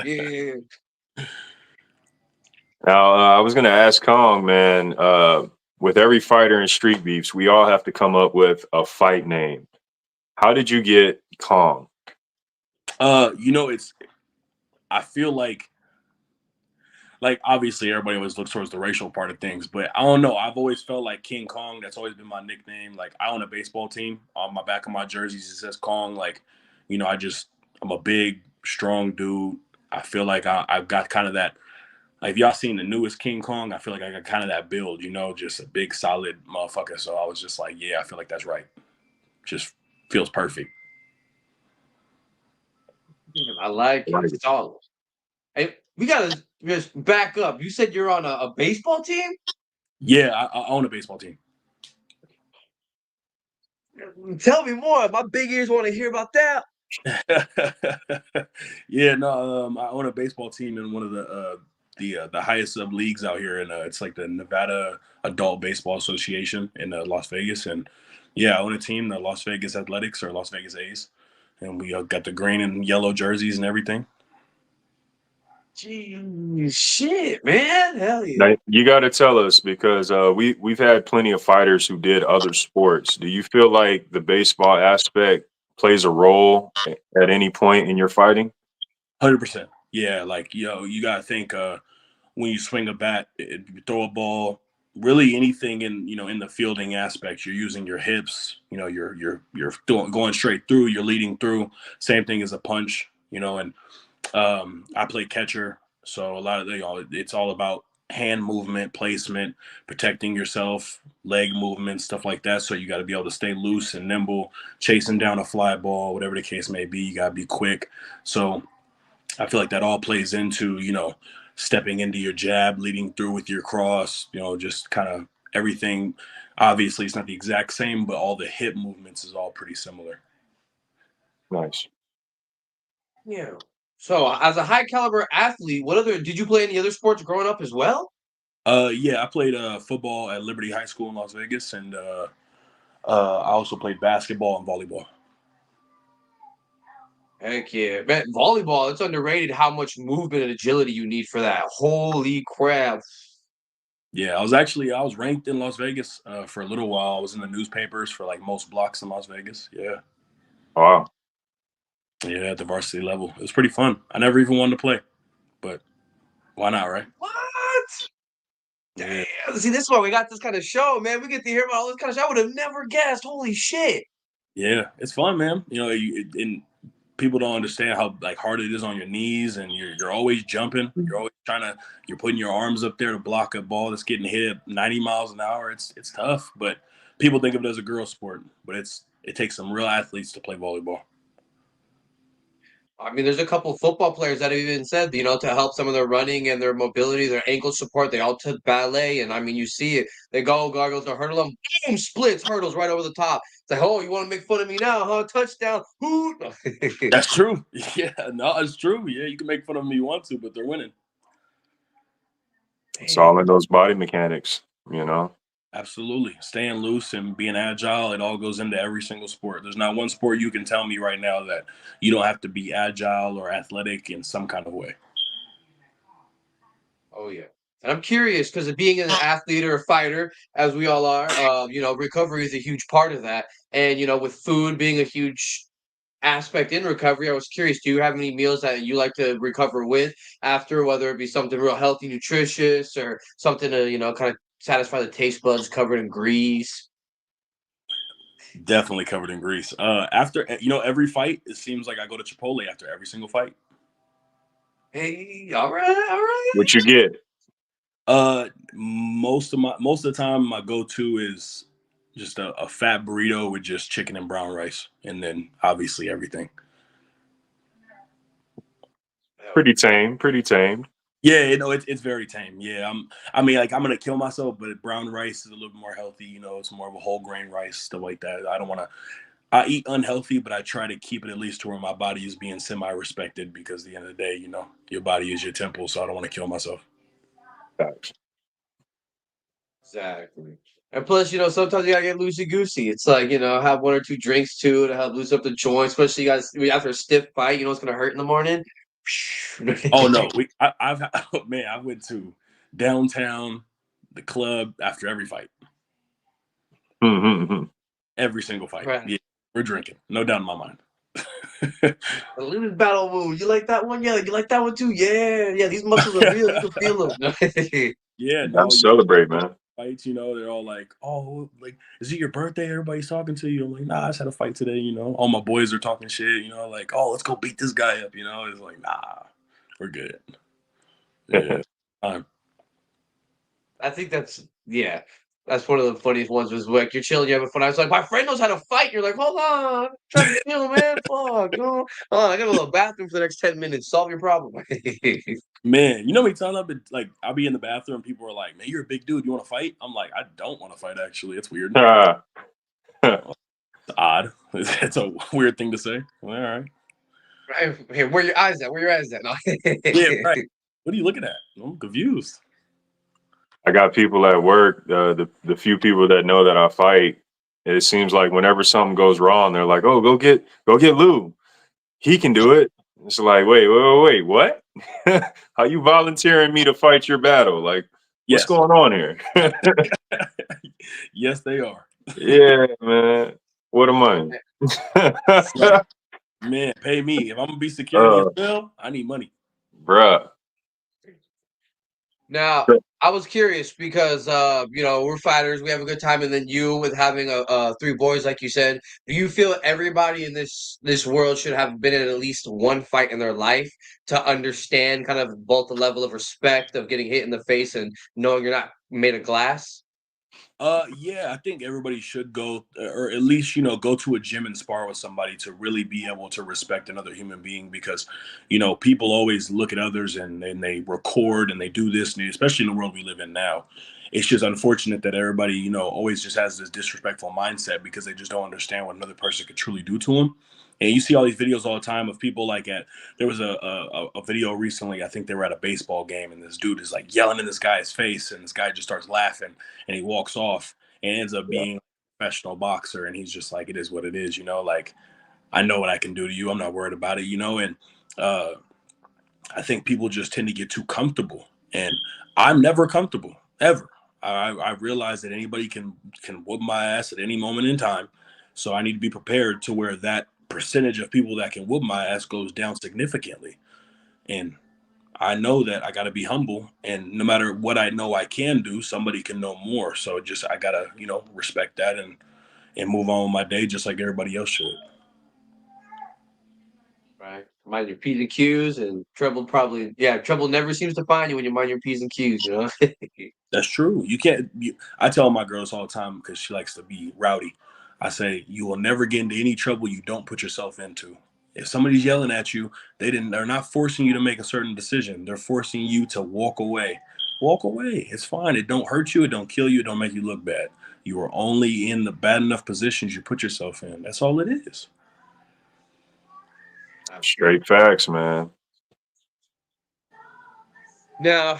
yeah. Now, I was going to ask Kong, man, with every fighter in Streetbeefs, we all have to come up with a fight name. How did you get Kong? I feel like obviously everybody always looks towards the racial part of things, but I don't know. I've always felt like King Kong. That's always been my nickname. Like I own a baseball team. On my back of my jerseys, it says Kong. Like, I'm a big, strong dude. I feel like I've got kind of that. Like if y'all seen the newest King Kong, I feel like I got kind of that build, just a big, solid motherfucker. So I was just like, yeah, I feel like that's right. Just feels perfect. I like it. It's solid. Hey, we gotta just back up. You said you're on a baseball team? Yeah, I own a baseball team. Tell me more. My big ears want to hear about that. Yeah, no, I own a baseball team in one of the highest sub leagues out here, and it's like the Nevada Adult Baseball Association in Las Vegas, and yeah, I own a team, the Las Vegas Athletics or Las Vegas A's, and we got the green and yellow jerseys and everything. Gee, shit, man, hell yeah! Now, you got to tell us because we've had plenty of fighters who did other sports. Do you feel like the baseball aspect plays a role at any point in your fighting? 100%. Yeah, like you gotta think when you swing a bat, you throw a ball, really anything in the fielding aspect, you're using your hips. You're going straight through. You're leading through. Same thing as a punch. And I play catcher, so a lot of it's all about hand movement, placement, protecting yourself, leg movement, stuff like that. So you got to be able to stay loose and nimble, chasing down a fly ball, whatever the case may be. You got to be quick. So I feel like that all plays into, stepping into your jab, leading through with your cross, just kind of everything. Obviously, it's not the exact same, but all the hip movements is all pretty similar. Nice. Yeah. So, as a high caliber athlete, did you play any other sports growing up as well? Yeah, I played football at Liberty High School in Las Vegas, and I also played basketball and volleyball. Heck yeah, man! Volleyball, it's underrated how much movement and agility you need for that. Holy crap! Yeah, I was ranked in Las Vegas for a little while. I was in the newspapers for like most blocks in Las Vegas. Yeah, Wow. yeah, at the varsity level, it was pretty fun. I never even wanted to play, but why not, right? What? Yeah, Damn. See, this is why we got this kind of show, man. We get to hear about all this kind of show. I would have never guessed. Holy shit. yeah, it's fun, man. You know, and people don't understand how like hard it is on your knees, and you're always jumping. You're always you're putting your arms up there to block a ball that's getting hit at 90 miles an hour. It's tough, but people think of it as a girl sport, but it takes some real athletes to play volleyball. I mean, there's a couple football players that have even said, to help some of their running and their mobility, their ankle support, they all took ballet. And I mean, you see it. They go, goggles, to hurdle them, boom, splits, hurdles right over the top. It's like, oh, you want to make fun of me now, huh? Touchdown. Hoot. That's true. Yeah, no, it's true. Yeah, you can make fun of them if you want to, but they're winning. It's all in those body mechanics, you know. Absolutely. Staying loose and being agile, it all goes into every single sport. There's not one sport you can tell me right now that you don't have to be agile or athletic in some kind of way. Oh, yeah. And I'm curious because of being an athlete or a fighter, as we all are, recovery is a huge part of that. And, with food being a huge aspect in recovery, I was curious, do you have any meals that you like to recover with after, whether it be something real healthy, nutritious, or something to, kind of satisfy the taste buds covered in grease? Definitely covered in grease. After every fight, it seems like I go to Chipotle after every single fight. Hey, all right, all right. What you get? Most of the time, my go-to is just a fat burrito with just chicken and brown rice, and then obviously everything. Pretty tame, pretty tame. Yeah, it's very tame. Yeah, I mean, like I'm gonna kill myself, but brown rice is a little bit more healthy. It's more of a whole grain rice, stuff like that. I don't want to. I eat unhealthy, but I try to keep it at least to where my body is being semi-respected. Because at the end of the day, your body is your temple, so I don't want to kill myself. Facts. Exactly. And plus, sometimes you gotta get loosey goosey. It's like, have one or two drinks too to help loose up the joints, especially you guys after a stiff fight, it's gonna hurt in the morning. Oh no, I've oh, man, I went to downtown, the club after every fight, Mm-hmm. every single fight. Right. Yeah, we're drinking, no doubt in my mind. A little battle mood. You like that one? Yeah, you like that one too? Yeah, yeah. These muscles are real. You can feel them. Yeah, Gotta no, celebrate, man. fights. They're all like, "Oh, like, is it your birthday? Everybody's talking to you." I'm like, "Nah, I just had a fight today." All my boys are talking shit. Like, "Oh, let's go beat this guy up." It's like, "Nah, we're good." Yeah, I think that's one of the funniest ones. Was like you're chilling, you having fun. I was like, my friend knows how to fight. You're like, hold on, I'm trying to chill, man. Fuck, no. Hold on, I gotta go to the bathroom for the next 10 minutes. Solve your problem. man. How many times I'll be in the bathroom. People are like, "Man, you're a big dude. You want to fight?" I'm like, "I don't want to fight. Actually, it's weird. It's odd. It's a weird thing to say." Well, all right. Right, hey, where your eyes at? Where your eyes at? No. Yeah, right. What are you looking at? I'm confused. I got people at work, the few people that know that I fight, it seems like whenever something goes wrong, they're like, "Oh, go get Lou. He can do it." It's like, wait, what? How you volunteering me to fight your battle? Like, what's Yes. going on here? Yes, they are. Yeah, man. What am I? Man, pay me. If I'm gonna be security as uh, well, I need money. bruh. Now, I was curious because we're fighters, we have a good time, and then you with having three boys, like you said, do you feel everybody in this world should have been in at least one fight in their life to understand kind of both the level of respect of getting hit in the face and knowing you're not made of glass? Yeah, I think everybody should go, or at least go to a gym and spar with somebody to really be able to respect another human being. Because people always look at others and they record and they do this, and especially in the world we live in now. It's just unfortunate that everybody always just has this disrespectful mindset because they just don't understand what another person could truly do to them. And you see all these videos all the time of people like there was a video recently. I think they were at a baseball game, and this dude is like yelling in this guy's face, and this guy just starts laughing, and he walks off and ends up Yeah. being a professional boxer. And he's just like, it is what it is, like, I know what I can do to you. I'm not worried about it, and uh, I think people just tend to get too comfortable, and I'm never comfortable ever. I realize that anybody can whoop my ass at any moment in time. So I need to be prepared to where that percentage of people that can whoop my ass goes down significantly. And I know that I got to be humble, and no matter what I know I can do, somebody can know more. So just I got to, respect that and move on with my day just like everybody else should. Right. Mind your P's and Q's, and trouble trouble never seems to find you when you mind your P's and Q's, you know? That's true. You can't. I tell my girls all the time because she likes to be rowdy. I say you will never get into any trouble you don't put yourself into. If somebody's yelling at you, they're not forcing you to make a certain decision. They're forcing you to walk away. Walk away. It's fine. It don't hurt you. It don't kill you. It don't make you look bad. You are only in the bad enough positions you put yourself in. That's all it is. Straight facts, man. Now,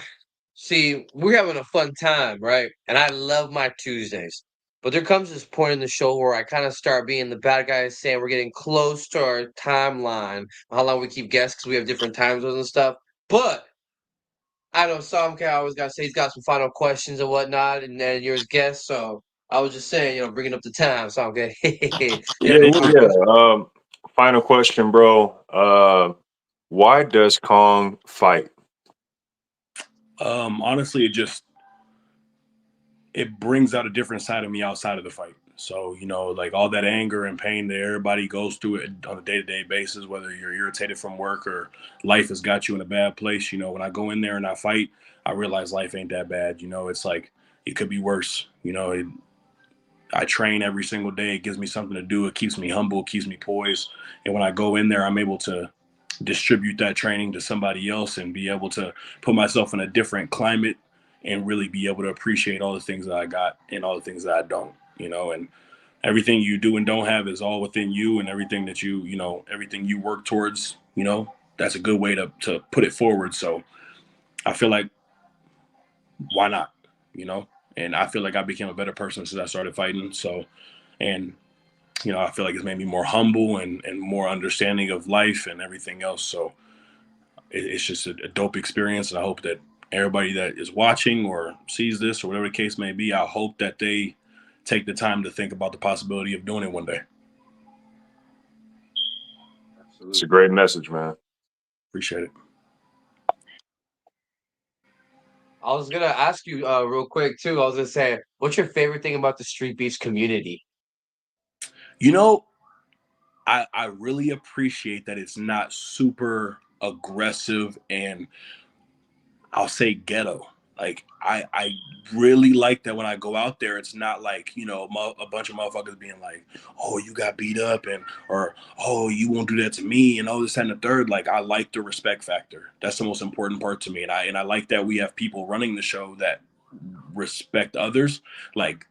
see, we're having a fun time, right? And I love my Tuesdays. But there comes this point in the show where I kind of start being the bad guy, saying we're getting close to our timeline, how long we keep guests, because we have different time zones and stuff. But I know some guy always got to say he's got some final questions and whatnot, and then you're his guest. So I was just saying, bringing up the time. So I'm good. Yeah. Final question, bro. Why does Kong fight? Honestly, it brings out a different side of me outside of the fight. So, like all that anger and pain that everybody goes through it on a day-to-day basis, whether you're irritated from work or life has got you in a bad place, when I go in there and I fight, I realize life ain't that bad. It's like it could be worse. I train every single day. It gives me something to do. It keeps me humble, keeps me poised. And when I go in there, I'm able to distribute that training to somebody else and be able to put myself in a different climate and really be able to appreciate all the things that I got and all the things that I don't, and everything you do and don't have is all within you, and everything that everything you work towards, that's a good way to put it forward. So I feel like, why not, and I feel like I became a better person since I started fighting. So, and I feel like it's made me more humble and more understanding of life and everything else. So it's just a dope experience. And I hope that everybody that is watching or sees this or whatever the case may be, I hope that they take the time to think about the possibility of doing it one day. Absolutely. It's a great message, man. Appreciate it. I was going to ask you real quick, too. I was going to say, what's your favorite thing about the Streetbeefs community? I really appreciate that it's not super aggressive and I'll say ghetto. Like I really like that when I go out there, it's not like, a bunch of motherfuckers being like, oh, you got beat up or, oh, you won't do that to me and all this and the third. Like, I like the respect factor. That's the most important part to me. And I like that we have people running the show that respect others. Like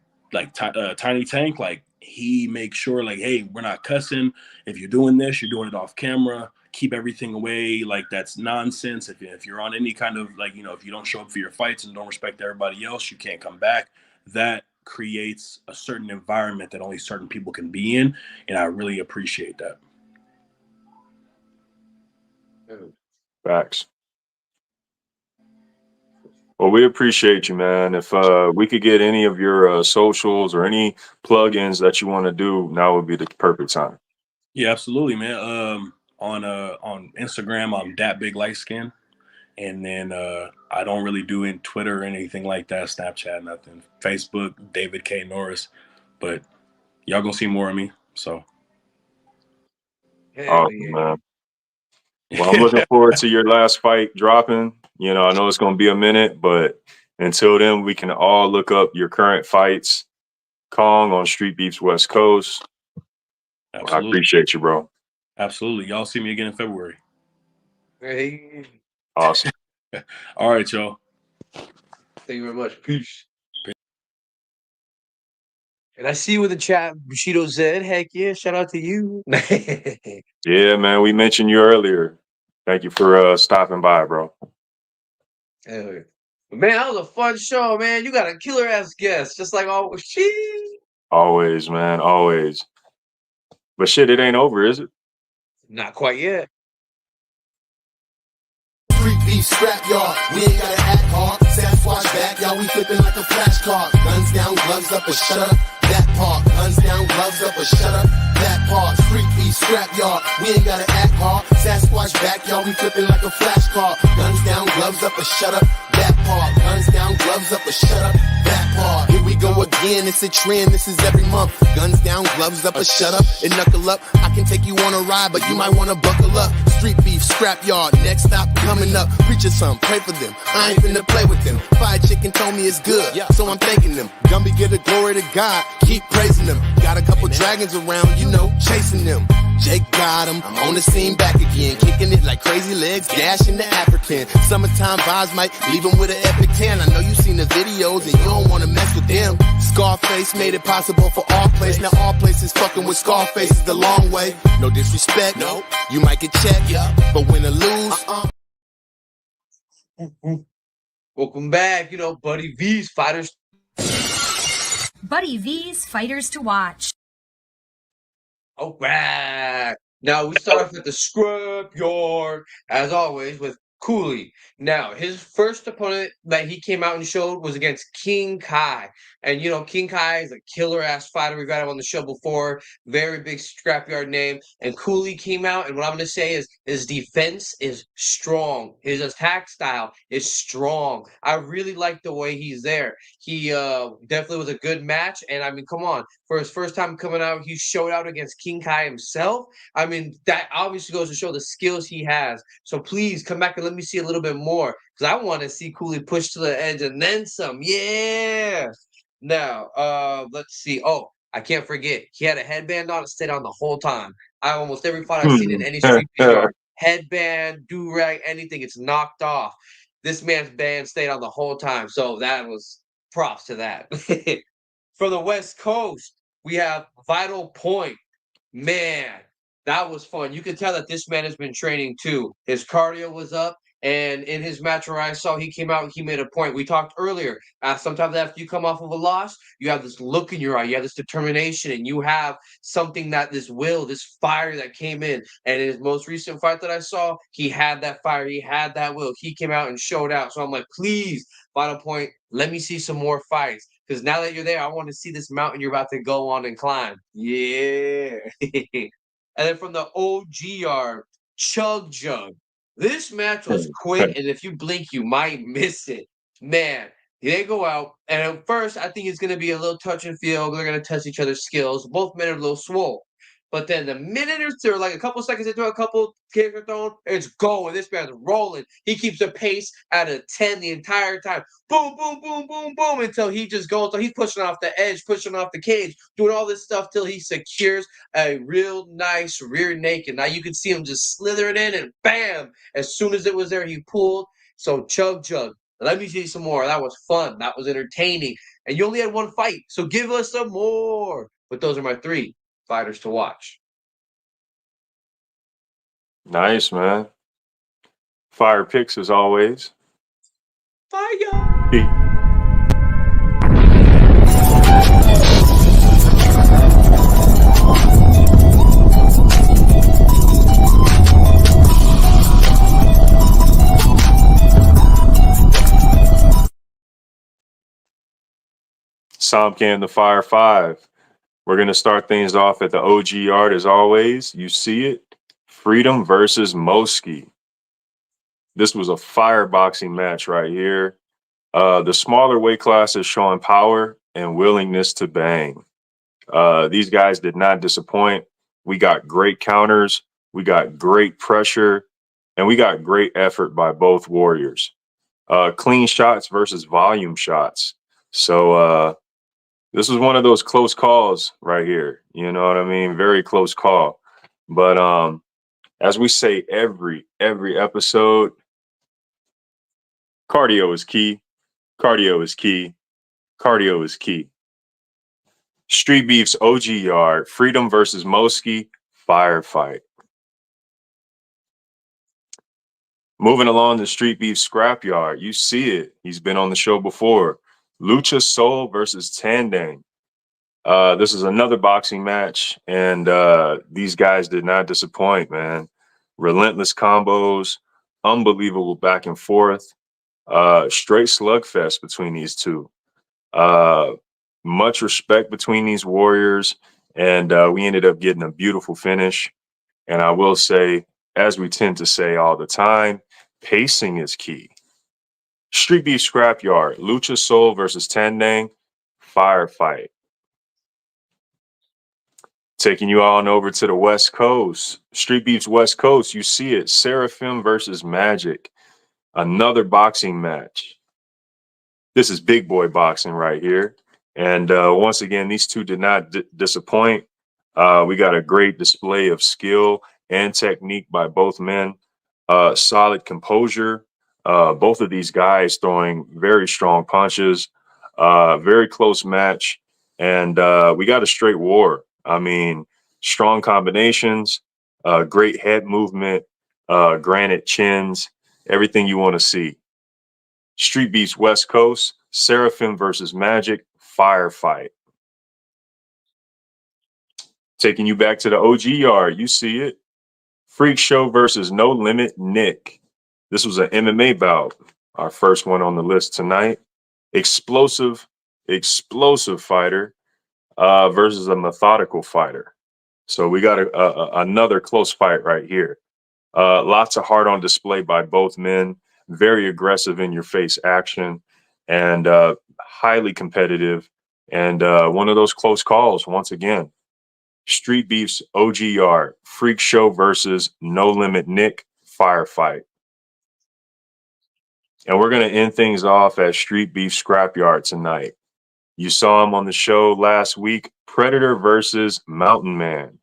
Tiny Tank, like he makes sure like, hey, we're not cussing. If you're doing this, you're doing it off camera. Keep everything away. Like, that's nonsense. If you're on any kind of like, if you don't show up for your fights and don't respect everybody else, you can't come back. That creates a certain environment that only certain people can be in. And I really appreciate that. Facts. Well, we appreciate you, man. If we could get any of your socials or any plugins that you want to do, now would be the perfect time. Yeah, absolutely, man. On Instagram, I'm Dat Big Light Skin, and then I don't really do in Twitter or anything like that, Snapchat, nothing. Facebook, David K. Norris, but y'all gonna see more of me. So, awesome, man. Well, I'm looking forward to your last fight dropping. I know it's going to be a minute, but until then, we can all look up your current fights. Kong on Streetbeefs West Coast. Absolutely. I appreciate you, bro. Absolutely. Y'all see me again in February. Hey. Awesome. All right, y'all. Thank you very much. Peace. And I see you in the chat, Bushido Z. Heck yeah, shout out to you. Yeah, man, we mentioned you earlier. Thank you for stopping by, bro. Man, that was a fun show, man. You got a killer ass guest, just like always. Always, man, always. But shit, it ain't over, is it? Not quite yet. Street beef scrap yard, we ain't gotta act hard. Sasquatch backyard. y'all, we flipping like a flashcard. Guns down, gloves up, or shut up. That part, guns down, gloves up, or shut up. That part, street beef, scrap yard. We ain't gotta act hard. Sasquatch backyard, we flipping like a flashcard. Guns down, gloves up, or shut up. That part, guns down, gloves up, or shut up. That part, here we go again. It's a trend. This is every month. Guns down, gloves up, or shut up and knuckle up. I can take you on a ride, but you might wanna buckle up. Street beef, scrap yard. Next stop coming up. Preaching some, pray for them. I ain't finna play with them. Fried chicken told me it's good, so I'm thanking them. Gumby give the glory to God. Keep praising them. Got a couple dragons around, you know, chasing them. Jake got him. I'm on the scene back again. Kicking it like crazy legs, dashing the African. Summertime vibes might leave him with an epic tan. I know you seen the videos and you don't want to mess with them. Scarface made it possible for all place. Now all places fucking with Scarface is the long way. No disrespect, no. You might get checked, but win or lose. Welcome back. You know, Buddy V's fighters. Buddy V's fighters to watch. All right. Now we start off at the scrap yard, as always, with Cooley. Now, his first opponent that he came out and showed was against King Kai. And, you know, King Kai is a killer-ass fighter. We've got him on the show before. Very big scrapyard name. And Cooley came out, and what I'm going to say is his defense is strong. His attack style is strong. I really like the way he's there. He definitely was a good match. And, I mean, come on. For his first time coming out, he showed out against King Kai himself. I mean, that obviously goes to show the skills he has. So please come back and let me see a little bit more, because I want to see Cooley push to the edge and then some. Yeah. Now, let's see. Oh, I can't forget. He had a headband on. It stayed on the whole time. Almost every fight I've seen in any street yard, headband, do-rag, anything, it's knocked off. This man's band stayed on the whole time. So that was props to that. For the West Coast, we have Vital Point. Man, that was fun. You can tell that this man has been training too. His cardio was up, and in his match where I saw he came out, he made a point. We talked earlier. Sometimes after you come off of a loss, you have this look in your eye, you have this determination, and you have something that this will, this fire that came in. And in his most recent fight that I saw, he had that fire, he had that will. He came out and showed out. So I'm like, please, Vital Point, let me see some more fights. Because now that you're there, I want to see this mountain you're about to go on and climb. Yeah. And then from the OGR, Chug Jug. This match was quick, and if you blink, you might miss it. Man, they go out, and at first, I think it's going to be a little touch and feel. They're going to test each other's skills. Both men are a little swole. But then the minute or two, like a couple seconds into a couple kicks are thrown, it's going. This man's rolling. He keeps a pace at a 10 the entire time. Boom, boom, boom, boom, boom, until he just goes. So he's pushing off the edge, pushing off the cage, doing all this stuff till he secures a real nice rear naked. Now you can see him just slithering in, and bam! As soon as it was there, he pulled. So Chug Jug. Let me see some more. That was fun. That was entertaining. And you only had one fight, so give us some more. But those are my three fighters to watch. Nice, man. Fire picks as always. Fire! Somcan the Fire 5. We're going to start things off at the OG yard as always. You see it. Freedom versus Moski. This was a fireboxing match right here. The smaller weight class is showing power and willingness to bang. These guys did not disappoint. We got great counters. We got great pressure. And we got great effort by both warriors. Clean shots versus volume shots. So this was one of those close calls right here. You know what I mean? Very close call. But as we say every episode, cardio is key. Cardio is key. Cardio is key. Streetbeefs OG yard, Freedom versus Moski, firefight. Moving along the Streetbeefs scrapyard, you see it. He's been on the show before. Lucha Soul versus Tandang. This is another boxing match, and these guys did not disappoint, man. Relentless combos, unbelievable back and forth. Straight slugfest between these two. Much respect between these warriors, and we ended up getting a beautiful finish. And I will say, as we tend to say all the time, pacing is key. Street Beef Scrapyard, Lucha Soul versus Tandang, firefight. Taking you on over to the West Coast. Street Beef's West Coast, you see it. Seraphim versus Magic. Another boxing match. This is big boy boxing right here. And once again, these two did not disappoint. We got a great display of skill and technique by both men. Solid composure. Both of these guys throwing very strong punches. Very close match. And we got a straight war. I mean, strong combinations, great head movement, granite chins, everything you want to see. Street Beefs West Coast, Seraphim versus Magic, firefight. Taking you back to the OG yard, you see it. Freak Show versus No Limit Nick. This was an MMA bout, our first one on the list tonight. Explosive fighter versus a methodical fighter. So we got another close fight right here. Lots of heart on display by both men. Very aggressive in your face action, and highly competitive. And one of those close calls once again. Street Beefs OG Yard, Freak Show versus No Limit Nick, firefight. And we're going to end things off at Street Beef Scrapyard tonight. You saw him on the show last week, Predator versus Mountain Man.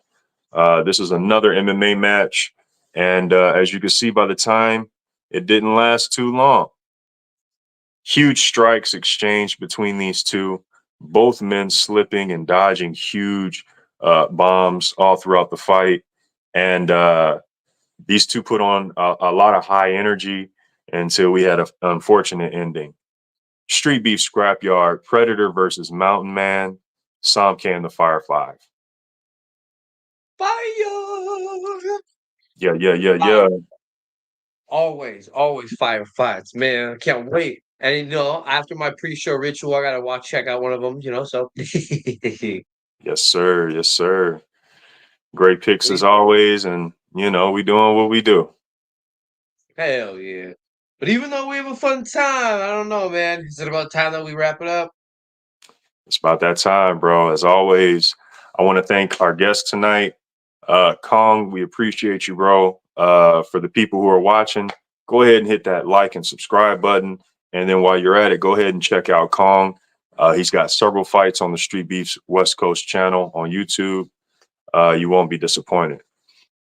This is another MMA match. And as you can see by the time, it didn't last too long. Huge strikes exchanged between these two, both men slipping and dodging huge bombs all throughout the fight. And these two put on a lot of high energy until we had an unfortunate ending. Street Beef Scrapyard, Predator versus Mountain Man, Somcan the Fire 5. Fire! Yeah. Always fire fights, man. I can't wait. And you know, after my pre-show ritual, I gotta check out one of them. You know, so Yes, sir. Great picks as always, and you know we doing what we do. hell yeah. But even though we have a fun time, I don't know, man. Is it about time that we wrap it up? It's about that time, bro. As always, I want to thank our guest tonight, Kong. We appreciate you, bro. For the people who are watching, go ahead and hit that like and subscribe button. And then while you're at it, go ahead and check out Kong. He's got several fights on the Street Beefs West Coast channel on YouTube. You won't be disappointed.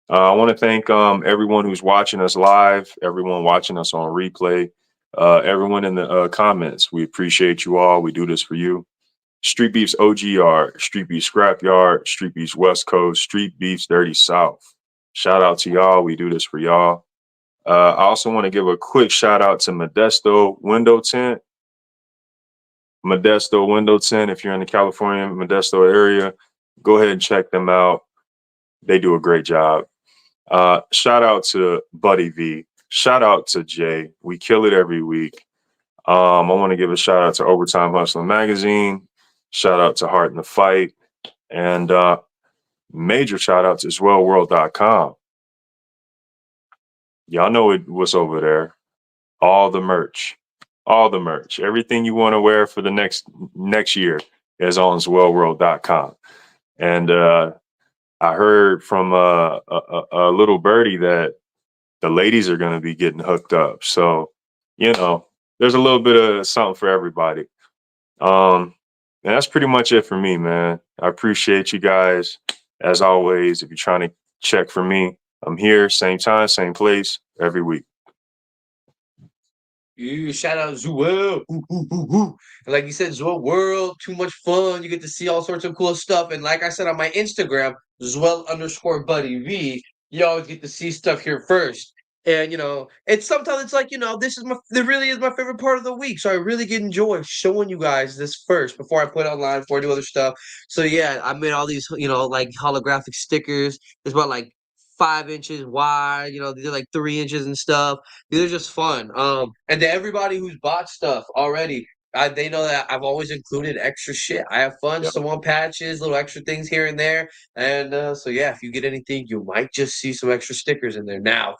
I want to thank everyone who's watching us live, everyone watching us on replay, everyone in the comments. We appreciate you all. We do this for you. Street Beefs OG Yard, Street Beefs Scrapyard, Street Beefs West Coast, Street Beefs Dirty South. Shout out to y'all. We do this for y'all. I also want to give a quick shout out to Modesto Window Tint. Modesto Window Tint, if you're in the California, Modesto area, go ahead and check them out. They do a great job. Shout out to Buddy V. Shout out to Jay. We kill it every week. I want to give a shout out to Overtime Hustling Magazine. Shout out to Heart in the Fight. And major shout out to swellworld.com. Y'all know what's over there. All the merch. Everything you want to wear for the next year is on swellworld.com. And I heard from a little birdie that the ladies are going to be getting hooked up. So, you know, there's a little bit of something for everybody. And that's pretty much it for me, man. I appreciate you guys. As always, if you're trying to check for me, I'm here, same time, same place, every week. Yeah, shout out Zuel. And like you said, Zuel World, too much fun. You get to see all sorts of cool stuff. And like I said on my Instagram, Zuel_Buddy V, you always get to see stuff here first. And you know, sometimes it's like, you know, it really is my favorite part of the week. So I really get enjoy showing you guys this first before I put it online, before I do other stuff. So yeah, I made all these, you know, like holographic stickers. There's about like 5 inches wide. You know, these are like 3 inches and stuff. These are just fun. And to everybody who's bought stuff already, they know that I've always included extra shit. I have fun, Yep. some patches, little extra things here and there. And so yeah, if you get anything, you might just see some extra stickers in there now.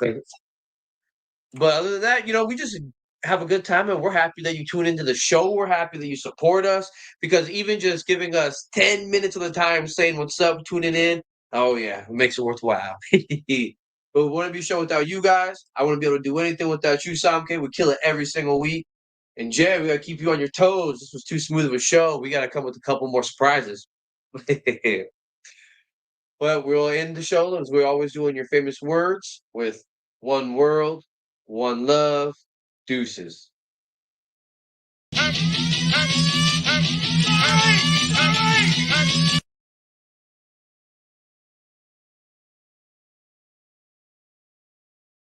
But other than that, you know, we just have a good time, and we're happy that you tune into the show. We're happy that you support us, because even just giving us 10 minutes of the time saying what's up, tuning in, oh yeah, it makes it worthwhile. But we wouldn't be a show without you guys. I wouldn't be able to do anything without you, Samke. We kill it every single week. And Jay, we gotta keep you on your toes. This was too smooth of a show. We gotta come with a couple more surprises. But we'll end the show as we always do in your famous words with one world, one love, deuces. Hey!